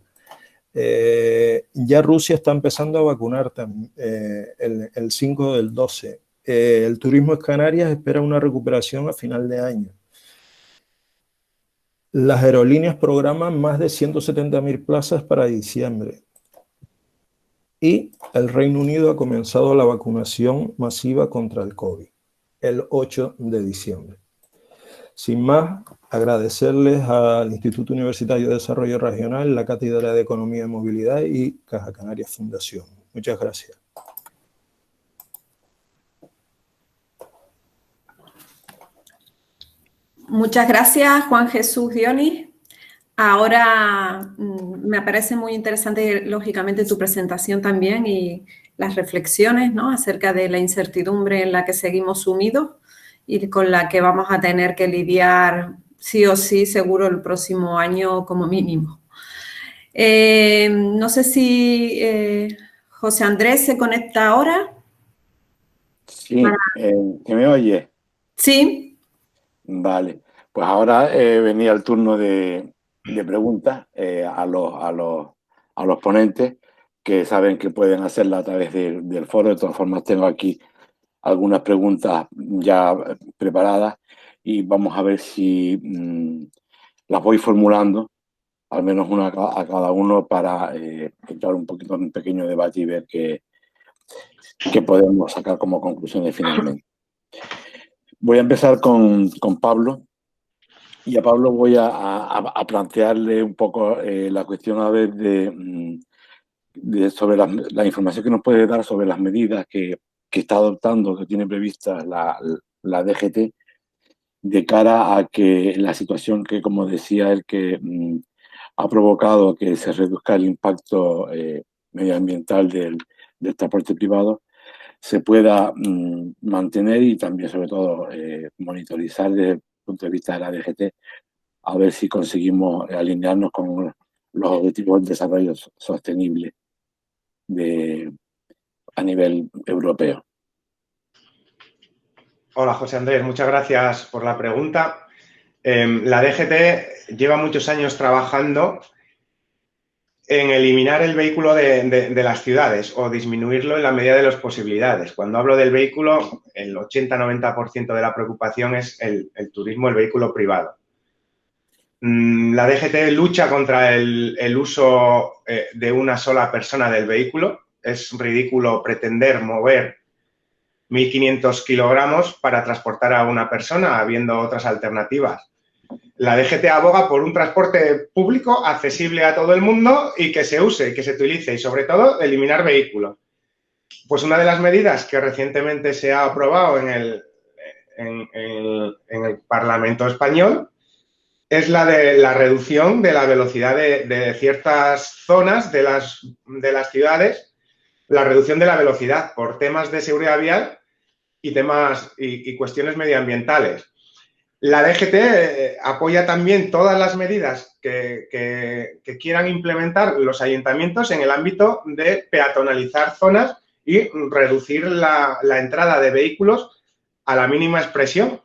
Ya Rusia está empezando a vacunar también, el 5 del 12. El turismo en Canarias espera una recuperación a final de año. Las aerolíneas programan más de 170.000 plazas para diciembre. Y el Reino Unido ha comenzado la vacunación masiva contra el COVID el 8 de diciembre. Sin más, agradecerles al Instituto Universitario de Desarrollo Regional, la Cátedra de Economía y Movilidad y Caja Canarias Fundación. Muchas gracias. Muchas gracias, Juan Jesús Dionis. Ahora me parece muy interesante, lógicamente, tu presentación también y las reflexiones, ¿no?, acerca de la incertidumbre en la que seguimos sumidos y con la que vamos a tener que lidiar sí o sí, seguro, el próximo año como mínimo. No sé si José Andrés se conecta ahora. Sí, ¿que me oye? Sí. Vale, pues ahora venía el turno de preguntas a los ponentes, que saben que pueden hacerla a través del foro. De todas formas, tengo aquí algunas preguntas ya preparadas y vamos a ver si las voy formulando, al menos una a cada uno, para entrar un poquito en un pequeño debate y ver qué podemos sacar como conclusiones finalmente. Voy a empezar con Pablo, y a Pablo voy a plantearle un poco la cuestión a ver sobre la información que nos puede dar sobre las medidas que está adoptando, que tiene previstas la DGT, de cara a que la situación que, como decía él, que ha provocado que se reduzca el impacto medioambiental del transporte privado, se pueda mantener y también, sobre todo, monitorizar desde el punto de vista de la DGT, a ver si conseguimos alinearnos con los objetivos de desarrollo sostenible a nivel europeo. Hola, José Andrés, muchas gracias por la pregunta. La DGT lleva muchos años trabajando en eliminar el vehículo de las ciudades o disminuirlo en la medida de las posibilidades. Cuando hablo del vehículo, el 80-90% de la preocupación es el turismo, el vehículo privado. La DGT lucha contra el uso de una sola persona del vehículo. Es ridículo pretender mover 1.500 kilogramos para transportar a una persona, habiendo otras alternativas. La DGT aboga por un transporte público accesible a todo el mundo y que se use, que se utilice y, sobre todo, eliminar vehículos. Pues una de las medidas que recientemente se ha aprobado en el Parlamento español es la de la reducción de la velocidad de ciertas zonas de las ciudades, la reducción de la velocidad por temas de seguridad vial y cuestiones medioambientales. La DGT apoya también todas las medidas que quieran implementar los ayuntamientos en el ámbito de peatonalizar zonas y reducir la entrada de vehículos a la mínima expresión.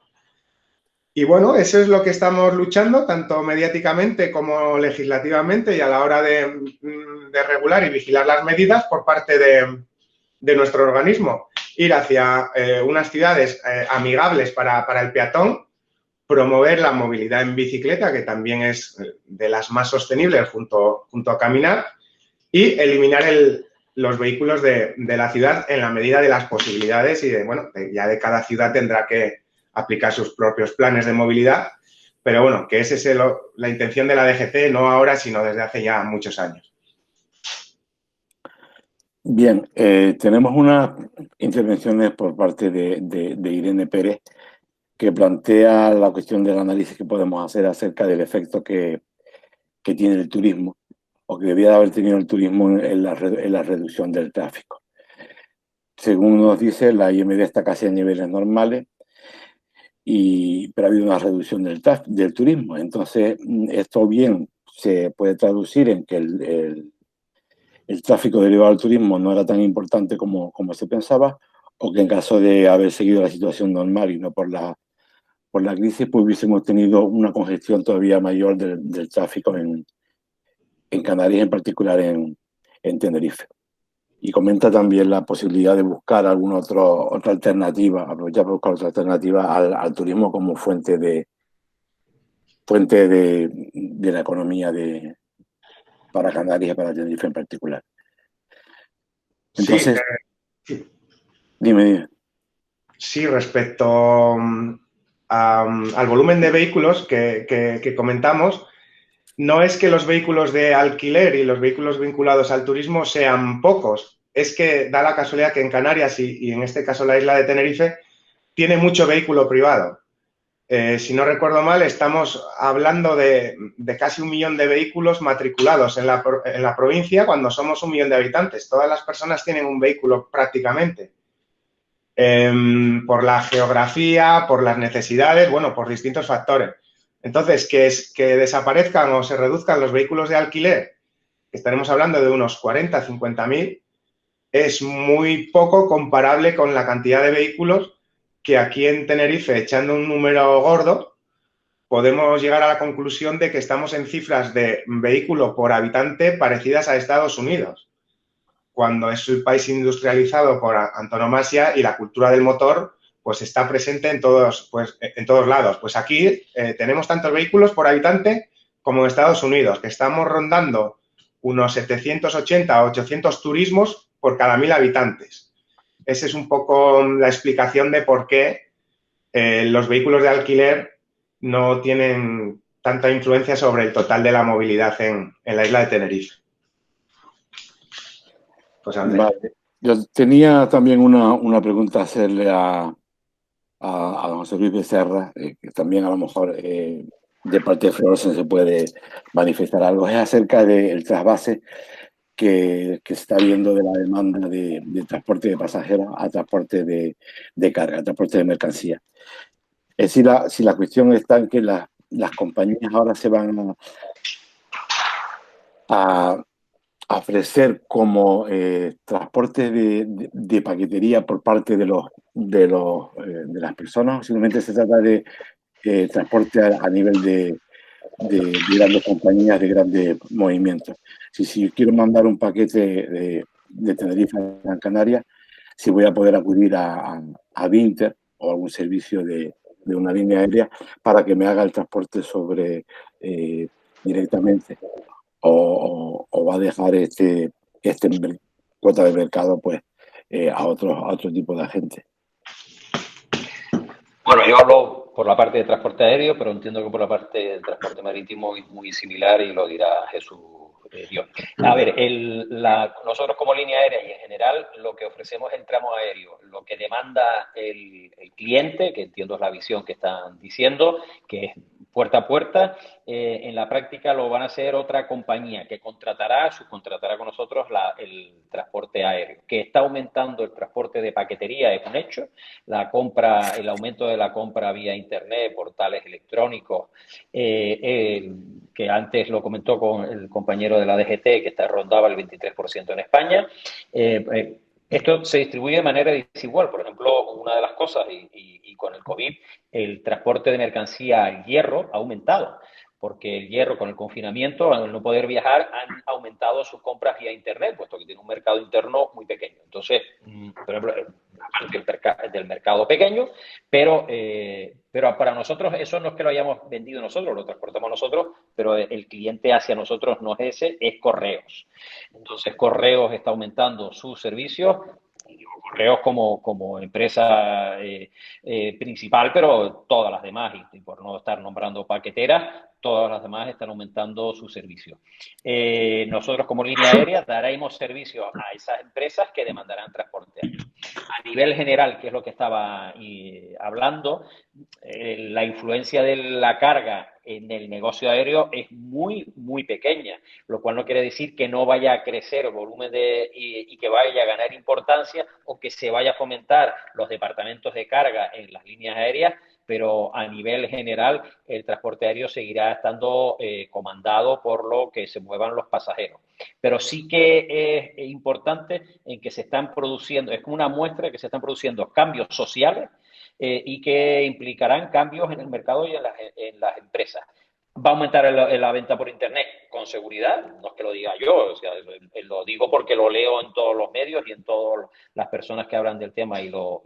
Y bueno, eso es lo que estamos luchando, tanto mediáticamente como legislativamente, y a la hora de regular y vigilar las medidas por parte de nuestro organismo. Ir hacia unas ciudades amigables para el peatón, promover la movilidad en bicicleta, que también es de las más sostenibles junto a caminar, y eliminar los vehículos de la ciudad en la medida de las posibilidades y ya de cada ciudad tendrá que aplicar sus propios planes de movilidad, pero bueno, que esa es la intención de la DGT, no ahora, sino desde hace ya muchos años. Bien, tenemos unas intervenciones por parte de Irene Pérez, que plantea la cuestión del análisis que podemos hacer acerca del efecto que tiene el turismo, o que debía de haber tenido el turismo en la reducción del tráfico. Según nos dice, la IMD está casi a niveles normales, pero ha habido una reducción del turismo. Entonces, esto bien se puede traducir en que el tráfico derivado del turismo no era tan importante como se pensaba, o que en caso de haber seguido la situación normal y no por la crisis, pues hubiésemos tenido una congestión todavía mayor del tráfico en Canarias, en particular en Tenerife. Y comenta también la posibilidad de buscar alguna otra alternativa, aprovechar para buscar otra alternativa al turismo como fuente de la economía para Canarias y para Tenerife en particular. Entonces, sí. Dime. Sí, respecto al volumen de vehículos que comentamos, no es que los vehículos de alquiler y los vehículos vinculados al turismo sean pocos, es que da la casualidad que en Canarias y en este caso la isla de Tenerife tiene mucho vehículo privado. si no recuerdo mal, estamos hablando de casi 1 millón de vehículos matriculados en la provincia cuando somos 1 millón de habitantes. Todas las personas tienen un vehículo prácticamente. Por la geografía, por las necesidades, bueno, por distintos factores. Entonces, que desaparezcan o se reduzcan los vehículos de alquiler, que estaremos hablando de unos 40, 50.000, es muy poco comparable con la cantidad de vehículos que aquí en Tenerife, echando un número gordo, podemos llegar a la conclusión de que estamos en cifras de vehículo por habitante parecidas a Estados Unidos, cuando es el país industrializado por antonomasia y la cultura del motor pues está presente en todos lados. Pues aquí tenemos tantos vehículos por habitante como en Estados Unidos, que estamos rondando unos 780 o 800 turismos por cada 1.000 habitantes. Esa es un poco la explicación de por qué los vehículos de alquiler no tienen tanta influencia sobre el total de la movilidad en la isla de Tenerife. Pues vale. Yo tenía también una pregunta a hacerle a don José Luis Becerra, que también a lo mejor de parte de Fluorosen se puede manifestar algo. Es acerca del trasvase que se está viendo de la demanda de transporte de pasajeros a transporte de carga, transporte de mercancía. Es si la cuestión está en que las compañías ahora se van a ofrecer como transporte de paquetería por parte de las personas, o simplemente se trata de transporte a nivel de grandes compañías, de grandes movimientos. Si quiero mandar un paquete de Tenerife a Gran Canaria, si voy a poder acudir a Vinter o algún servicio de una línea aérea para que me haga el transporte directamente, o va a dejar este cuota de mercado pues a otro tipo de agentes. Bueno, yo hablo por la parte de transporte aéreo, pero entiendo que por la parte del transporte marítimo es muy similar y lo dirá Jesús Dios. A ver, nosotros como línea aérea y en general lo que ofrecemos es el tramo aéreo. Lo que demanda el cliente, que entiendo es la visión que están diciendo, que es puerta a puerta, en la práctica lo van a hacer otra compañía que subcontratará con nosotros el transporte aéreo. Que está aumentando el transporte de paquetería es un hecho. El aumento de la compra vía internet, portales electrónicos, que antes lo comentó con el compañero de la DGT, que rondaba el 23% en España. Esto se distribuye de manera desigual. Por ejemplo, una de las cosas, y con el COVID, el transporte de mercancía al hierro ha aumentado, porque el hierro con el confinamiento, al no poder viajar, han aumentado sus compras vía internet, puesto que tiene un mercado interno muy pequeño. Entonces, por ejemplo, aparte del mercado pequeño, pero para nosotros eso no es que lo hayamos vendido nosotros, lo transportamos nosotros, pero el cliente hacia nosotros no es ese, es Correos. Entonces, Correos está aumentando sus servicios. Correos como empresa principal, pero todas las demás, y por no estar nombrando paqueteras, todas las demás están aumentando su servicio. Nosotros como línea aérea daremos servicio a esas empresas que demandarán transporte aéreo. A nivel general, que es lo que estaba hablando, la influencia de la carga en el negocio aéreo es muy pequeña, lo cual no quiere decir que no vaya a crecer el volumen y que vaya a ganar importancia o que se vaya a fomentar los departamentos de carga en las líneas aéreas, pero a nivel general el transporte aéreo seguirá estando comandado por lo que se muevan los pasajeros. Pero sí que es importante en que se están produciendo, es como una muestra de que se están produciendo cambios sociales y que implicarán cambios en el mercado y en las empresas. ¿Va a aumentar la venta por Internet? Con seguridad, no es que lo diga yo, o sea, lo digo porque lo leo en todos los medios y en todas las personas que hablan del tema y lo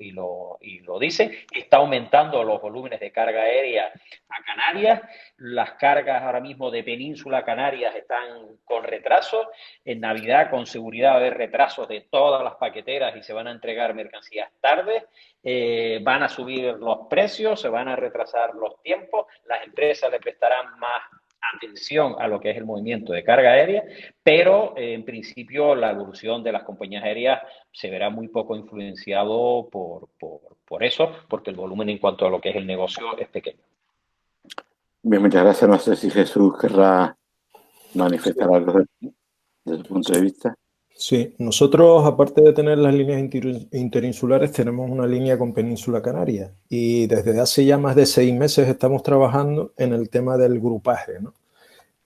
dicen. Está aumentando los volúmenes de carga aérea a Canarias. Las cargas ahora mismo de Península a Canarias están con retraso. En Navidad, con seguridad, va a haber retrasos de todas las paqueteras y se van a entregar mercancías tarde. Van a subir los precios, se van a retrasar los tiempos, las empresas le prestarán más atención a lo que es el movimiento de carga aérea, pero en principio la evolución de las compañías aéreas se verá muy poco influenciado por eso, porque el volumen en cuanto a lo que es el negocio es pequeño. Bien, muchas gracias. No sé si Jesús querrá manifestar algo desde su punto de vista. Sí, nosotros, aparte de tener las líneas interinsulares, tenemos una línea con Península Canaria y desde hace ya más de 6 meses estamos trabajando en el tema del grupaje, ¿no?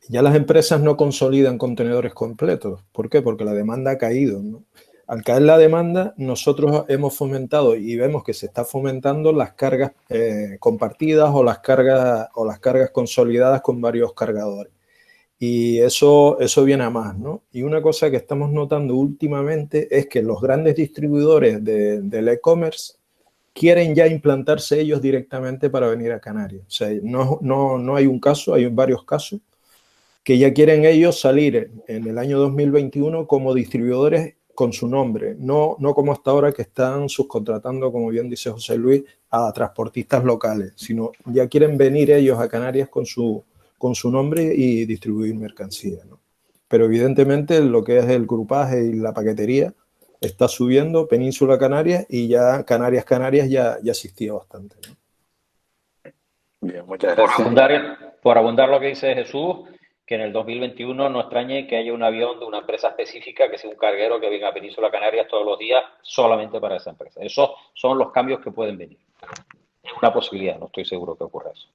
Ya las empresas no consolidan contenedores completos. ¿Por qué? Porque la demanda ha caído, ¿no? Al caer la demanda, nosotros hemos fomentado y vemos que se está fomentando las cargas compartidas o las cargas consolidadas con varios cargadores. Y eso viene a más, ¿no? Y una cosa que estamos notando últimamente es que los grandes distribuidores del e-commerce quieren ya implantarse ellos directamente para venir a Canarias. O sea, no hay un caso, hay varios casos que ya quieren ellos salir en el año 2021 como distribuidores con su nombre, no como hasta ahora que están subcontratando, como bien dice José Luis, a transportistas locales, sino ya quieren venir ellos a Canarias con su nombre y distribuir mercancía, ¿no? Pero evidentemente lo que es el grupaje y la paquetería está subiendo, Península Canarias, y ya Canarias ya existía bastante, ¿no? Bien, muchas gracias. Por abundar lo que dice Jesús, que en el 2021 no extrañe que haya un avión de una empresa específica, que sea un carguero que venga a Península Canarias todos los días solamente para esa empresa. Esos son los cambios que pueden venir. Es una posibilidad, no estoy seguro que ocurra eso.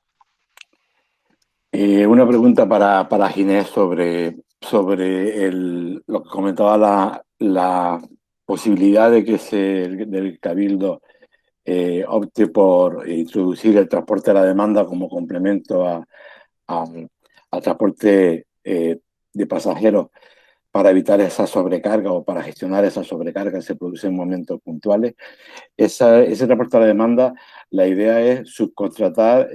Una pregunta para Ginés sobre lo que comentaba la posibilidad de que del Cabildo opte por introducir el transporte a la demanda como complemento al transporte de pasajeros para evitar esa sobrecarga o para gestionar esa sobrecarga que se produce en momentos puntuales. Ese transporte a la demanda, la idea es subcontratar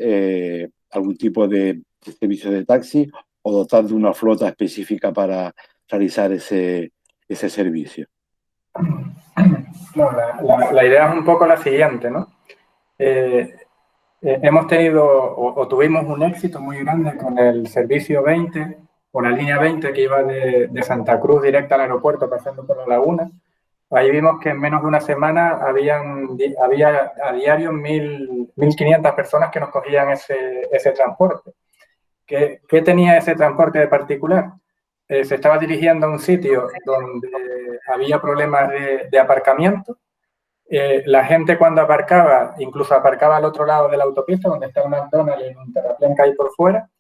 algún tipo de servicio de taxi o dotar de una flota específica para realizar ese servicio. No, la idea es un poco la siguiente, ¿no? Hemos tenido o tuvimos un éxito muy grande con el servicio 20 o la línea 20 que iba de Santa Cruz directa al aeropuerto pasando por La Laguna. Ahí vimos que en menos de una semana había a diario 1.500 personas que nos cogían ese transporte. ¿Qué tenía ese transporte de particular? Se estaba dirigiendo a un sitio donde había problemas de aparcamiento. La gente cuando aparcaba, incluso aparcaba al otro lado de la autopista, donde está un McDonald's y un terraplén que hay por fuera.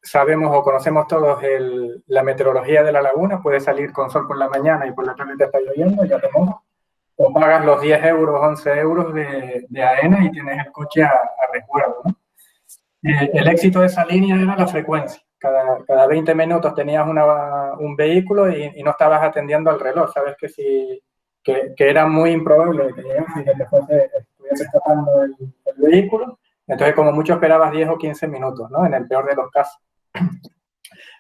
Sabemos o conocemos todos la meteorología de La Laguna, puede salir con sol por la mañana y por la tarde te está lloviendo, ya te mojas, o pagas los 10 euros, 11 euros de AENA y tienes el coche a resguardo, ¿no? El éxito de esa línea era la frecuencia. Cada 20 minutos tenías un vehículo y no estabas atendiendo al reloj. Sabes que era muy improbable que llegase y que estuviese escapando el vehículo. Entonces, como mucho esperabas 10 o 15 minutos, ¿no? En el peor de los casos.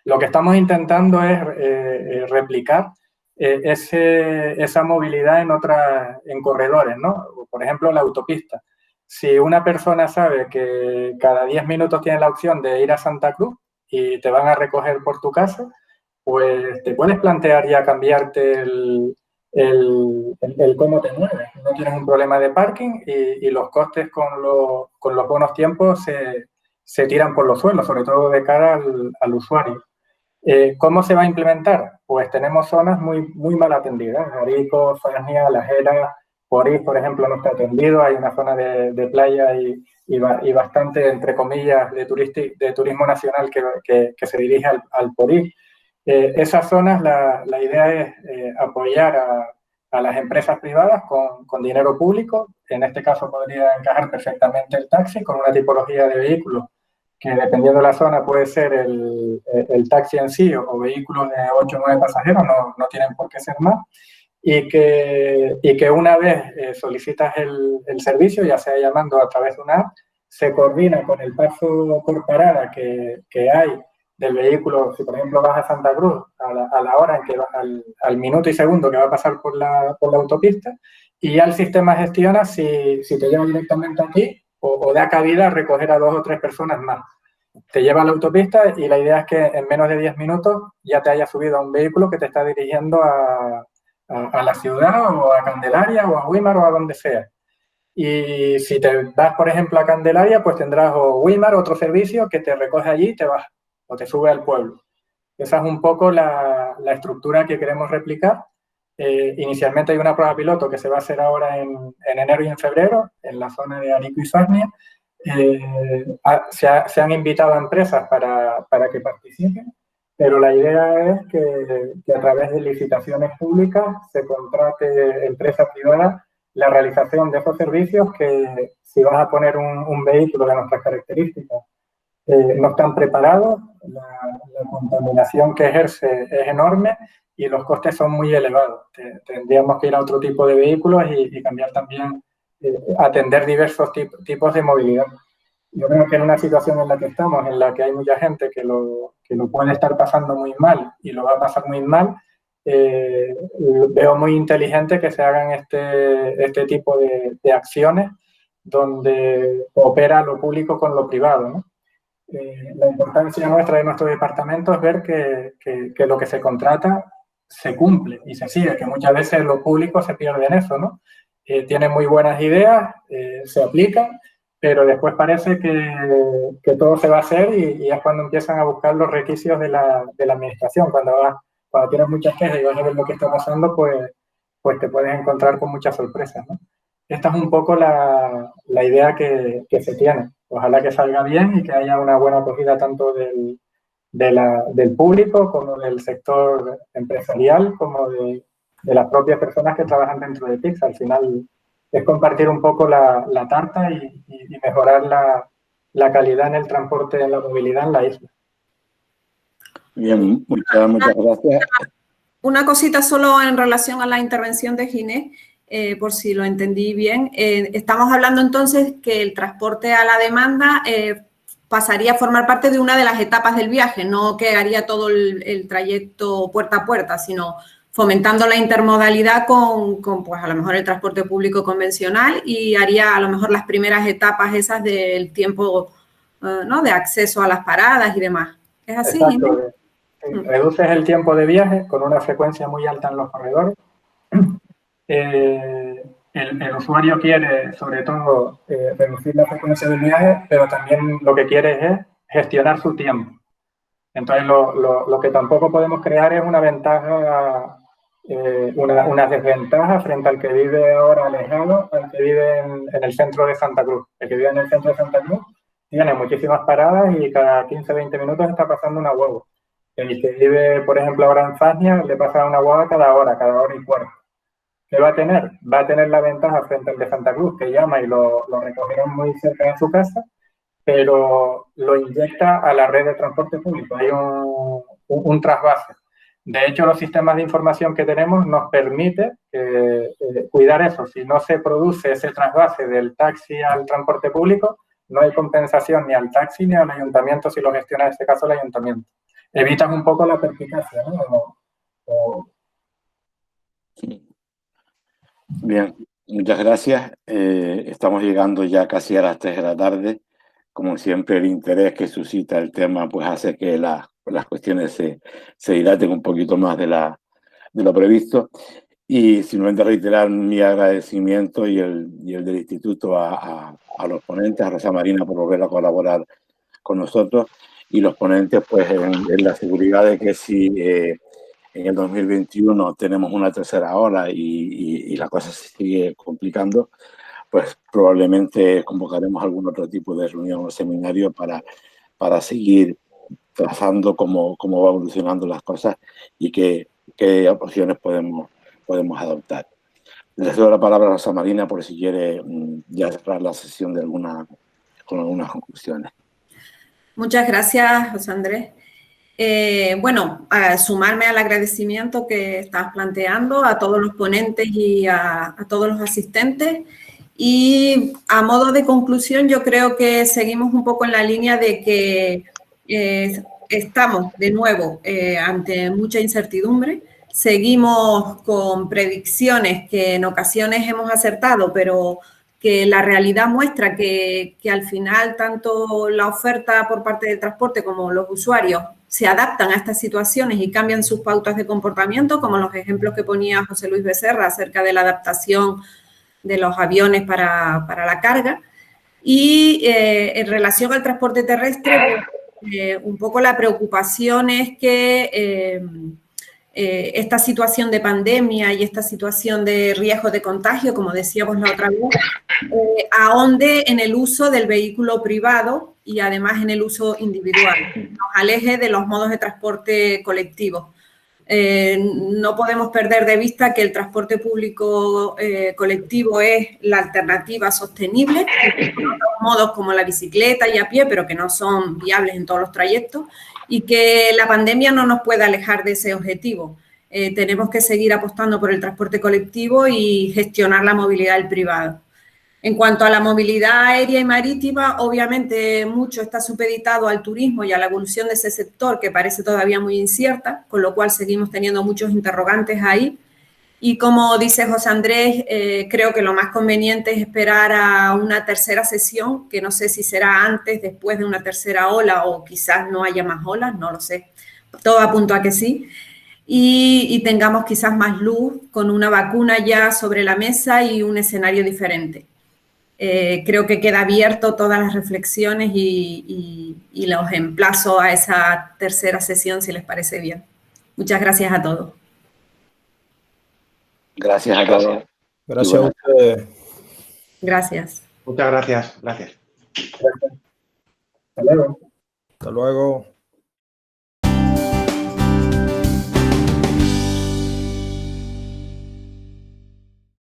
Lo que estamos intentando es replicar esa movilidad en corredores, ¿no? Por ejemplo, la autopista. Si una persona sabe que cada 10 minutos tiene la opción de ir a Santa Cruz y te van a recoger por tu casa, pues te puedes plantear ya cambiarte el cómo te mueves. No tienes un problema de parking y los costes con los buenos tiempos se tiran por los suelos, sobre todo de cara al usuario. ¿Cómo se va a implementar? Pues tenemos zonas muy mal atendidas. Arico, Fresnía, La Jera, Porís, por ejemplo, no está atendido. Hay una zona de playa y bastante, entre comillas, de turismo nacional que se dirige al Porís. Esas zonas, la idea es apoyar a las empresas privadas con dinero público. En este caso podría encajar perfectamente el taxi con una tipología de vehículos que dependiendo de la zona puede ser el taxi en sí o vehículos de 8 o 9 pasajeros, no tienen por qué ser más, y que una vez solicitas el servicio, ya sea llamando a través de una app, se coordina con el paso por parada que hay del vehículo. Si por ejemplo vas a Santa Cruz a la hora en que al minuto y segundo que va a pasar por la autopista, y ya el sistema gestiona si te lleva directamente a ti o da cabida a recoger a 2 o 3 personas más. Te lleva a la autopista y la idea es que en menos de 10 minutos ya te hayas subido a un vehículo que te está dirigiendo a la ciudad o a Candelaria o a Güímar o a donde sea. Y si te vas, por ejemplo, a Candelaria, pues tendrás o Wimar, otro servicio que te recoge allí y te baja, o te sube al pueblo. Esa es un poco la estructura que queremos replicar. Inicialmente hay una prueba piloto que se va a hacer ahora en enero y en febrero, en la zona de Arico y Sarnia. Se han invitado a empresas para que participen, pero la idea es que a través de licitaciones públicas se contrate empresa privada la realización de esos servicios que, si vas a poner un vehículo de nuestras características, no están preparados, la contaminación que ejerce es enorme y los costes son muy elevados. Tendríamos que ir a otro tipo de vehículos y cambiar también, atender diversos tipos de movilidad. Yo creo que en una situación en la que estamos, en la que hay mucha gente que lo puede estar pasando muy mal y lo va a pasar muy mal, veo muy inteligente que se hagan este tipo de acciones donde coopera lo público con lo privado, ¿no? La importancia nuestra de nuestro departamento es ver que lo que se contrata se cumple y se sigue, que muchas veces lo público se pierde en eso, ¿no? Tienen muy buenas ideas, se aplican, pero después parece que todo se va a hacer y es cuando empiezan a buscar los requisitos de la administración. Cuando tienes muchas quejas y vas a ver lo que está pasando, pues te puedes encontrar con muchas sorpresas, ¿no? Esta es un poco la idea que se tiene. Ojalá que salga bien y que haya una buena acogida tanto del público como del sector empresarial, como de las propias personas que trabajan dentro de PIX. Al final es compartir un poco la tarta y mejorar la calidad en el transporte, en la movilidad en la isla. Bien, muchas gracias. Una cosita solo en relación a la intervención de Ginés, por si lo entendí bien. Estamos hablando entonces que el transporte a la demanda pasaría a formar parte de una de las etapas del viaje, no que haría todo el trayecto puerta a puerta, sino fomentando la intermodalidad con pues a lo mejor el transporte público convencional y haría a lo mejor las primeras etapas esas del tiempo, ¿no?, de acceso a las paradas y demás. ¿Es así? Exacto. Reduces el tiempo de viaje con una frecuencia muy alta en los corredores. El usuario quiere, sobre todo, reducir la frecuencia del viaje, pero también lo que quiere es gestionar su tiempo. Entonces, lo que tampoco podemos crear es una ventaja, una desventaja frente al que vive ahora alejado, al que vive en el centro de Santa Cruz. El que vive en el centro de Santa Cruz tiene muchísimas paradas y cada 15-20 minutos está pasando una guagua. El que vive, por ejemplo, ahora en Fasnia, le pasa una guagua cada hora y cuarto. ¿Qué va a tener? Va a tener la ventaja frente al de Santa Cruz, que llama y lo recogerán muy cerca de su casa, pero lo inyecta a la red de transporte público. Hay un trasvase. De hecho, los sistemas de información que tenemos nos permite cuidar eso. Si no se produce ese trasvase del taxi al transporte público, no hay compensación ni al taxi ni al ayuntamiento si lo gestiona en este caso el ayuntamiento. Evitas un poco la perspicacia, ¿no? Bien, muchas gracias. Estamos llegando ya casi a las 3 de la tarde. Como siempre, el interés que suscita el tema pues hace que las cuestiones se dilaten un poquito más de lo previsto. Y simplemente reiterar mi agradecimiento y el del Instituto a los ponentes, a Rosa Marina por volver a colaborar con nosotros, y los ponentes pues en la seguridad de que si en el 2021 tenemos una tercera ola y la cosa se sigue complicando, pues probablemente convocaremos algún otro tipo de reunión o seminario para seguir trazando cómo va evolucionando las cosas y qué opciones podemos adoptar. Les doy la palabra a Rosa Marina por si quiere ya cerrar la sesión con algunas conclusiones. Muchas gracias, José Andrés. Bueno, a sumarme al agradecimiento que estás planteando a todos los ponentes y a todos los asistentes. Y a modo de conclusión, yo creo que seguimos un poco en la línea de que estamos de nuevo ante mucha incertidumbre. Seguimos con predicciones que en ocasiones hemos acertado, pero que la realidad muestra que al final tanto la oferta por parte del transporte como los usuarios se adaptan a estas situaciones y cambian sus pautas de comportamiento, como los ejemplos que ponía José Luis Becerra acerca de la adaptación los aviones para la carga. Y en relación al transporte terrestre, un poco la preocupación es que esta situación de pandemia y esta situación de riesgo de contagio, como decíamos la otra vez, ahonde en el uso del vehículo privado y además en el uso individual, nos aleje de los modos de transporte colectivo. No podemos perder de vista que el transporte público colectivo es la alternativa sostenible, con otros modos como la bicicleta y a pie, pero que no son viables en todos los trayectos, y que la pandemia no nos puede alejar de ese objetivo. Tenemos que seguir apostando por el transporte colectivo y gestionar la movilidad del privado. En cuanto a la movilidad aérea y marítima, obviamente mucho está supeditado al turismo y a la evolución de ese sector, que parece todavía muy incierta, con lo cual seguimos teniendo muchos interrogantes ahí. Y como dice José Andrés, creo que lo más conveniente es esperar a una tercera sesión, que no sé si será antes, después de una tercera ola, o quizás no haya más olas, no lo sé. Todo apunta a que sí. Y tengamos quizás más luz con una vacuna ya sobre la mesa y un escenario diferente. Creo que queda abierto todas las reflexiones y los emplazo a esa tercera sesión, si les parece bien. Muchas gracias a todos. Gracias a todos. Gracias a ustedes. Gracias. Muchas gracias. Gracias. Hasta luego. Hasta luego.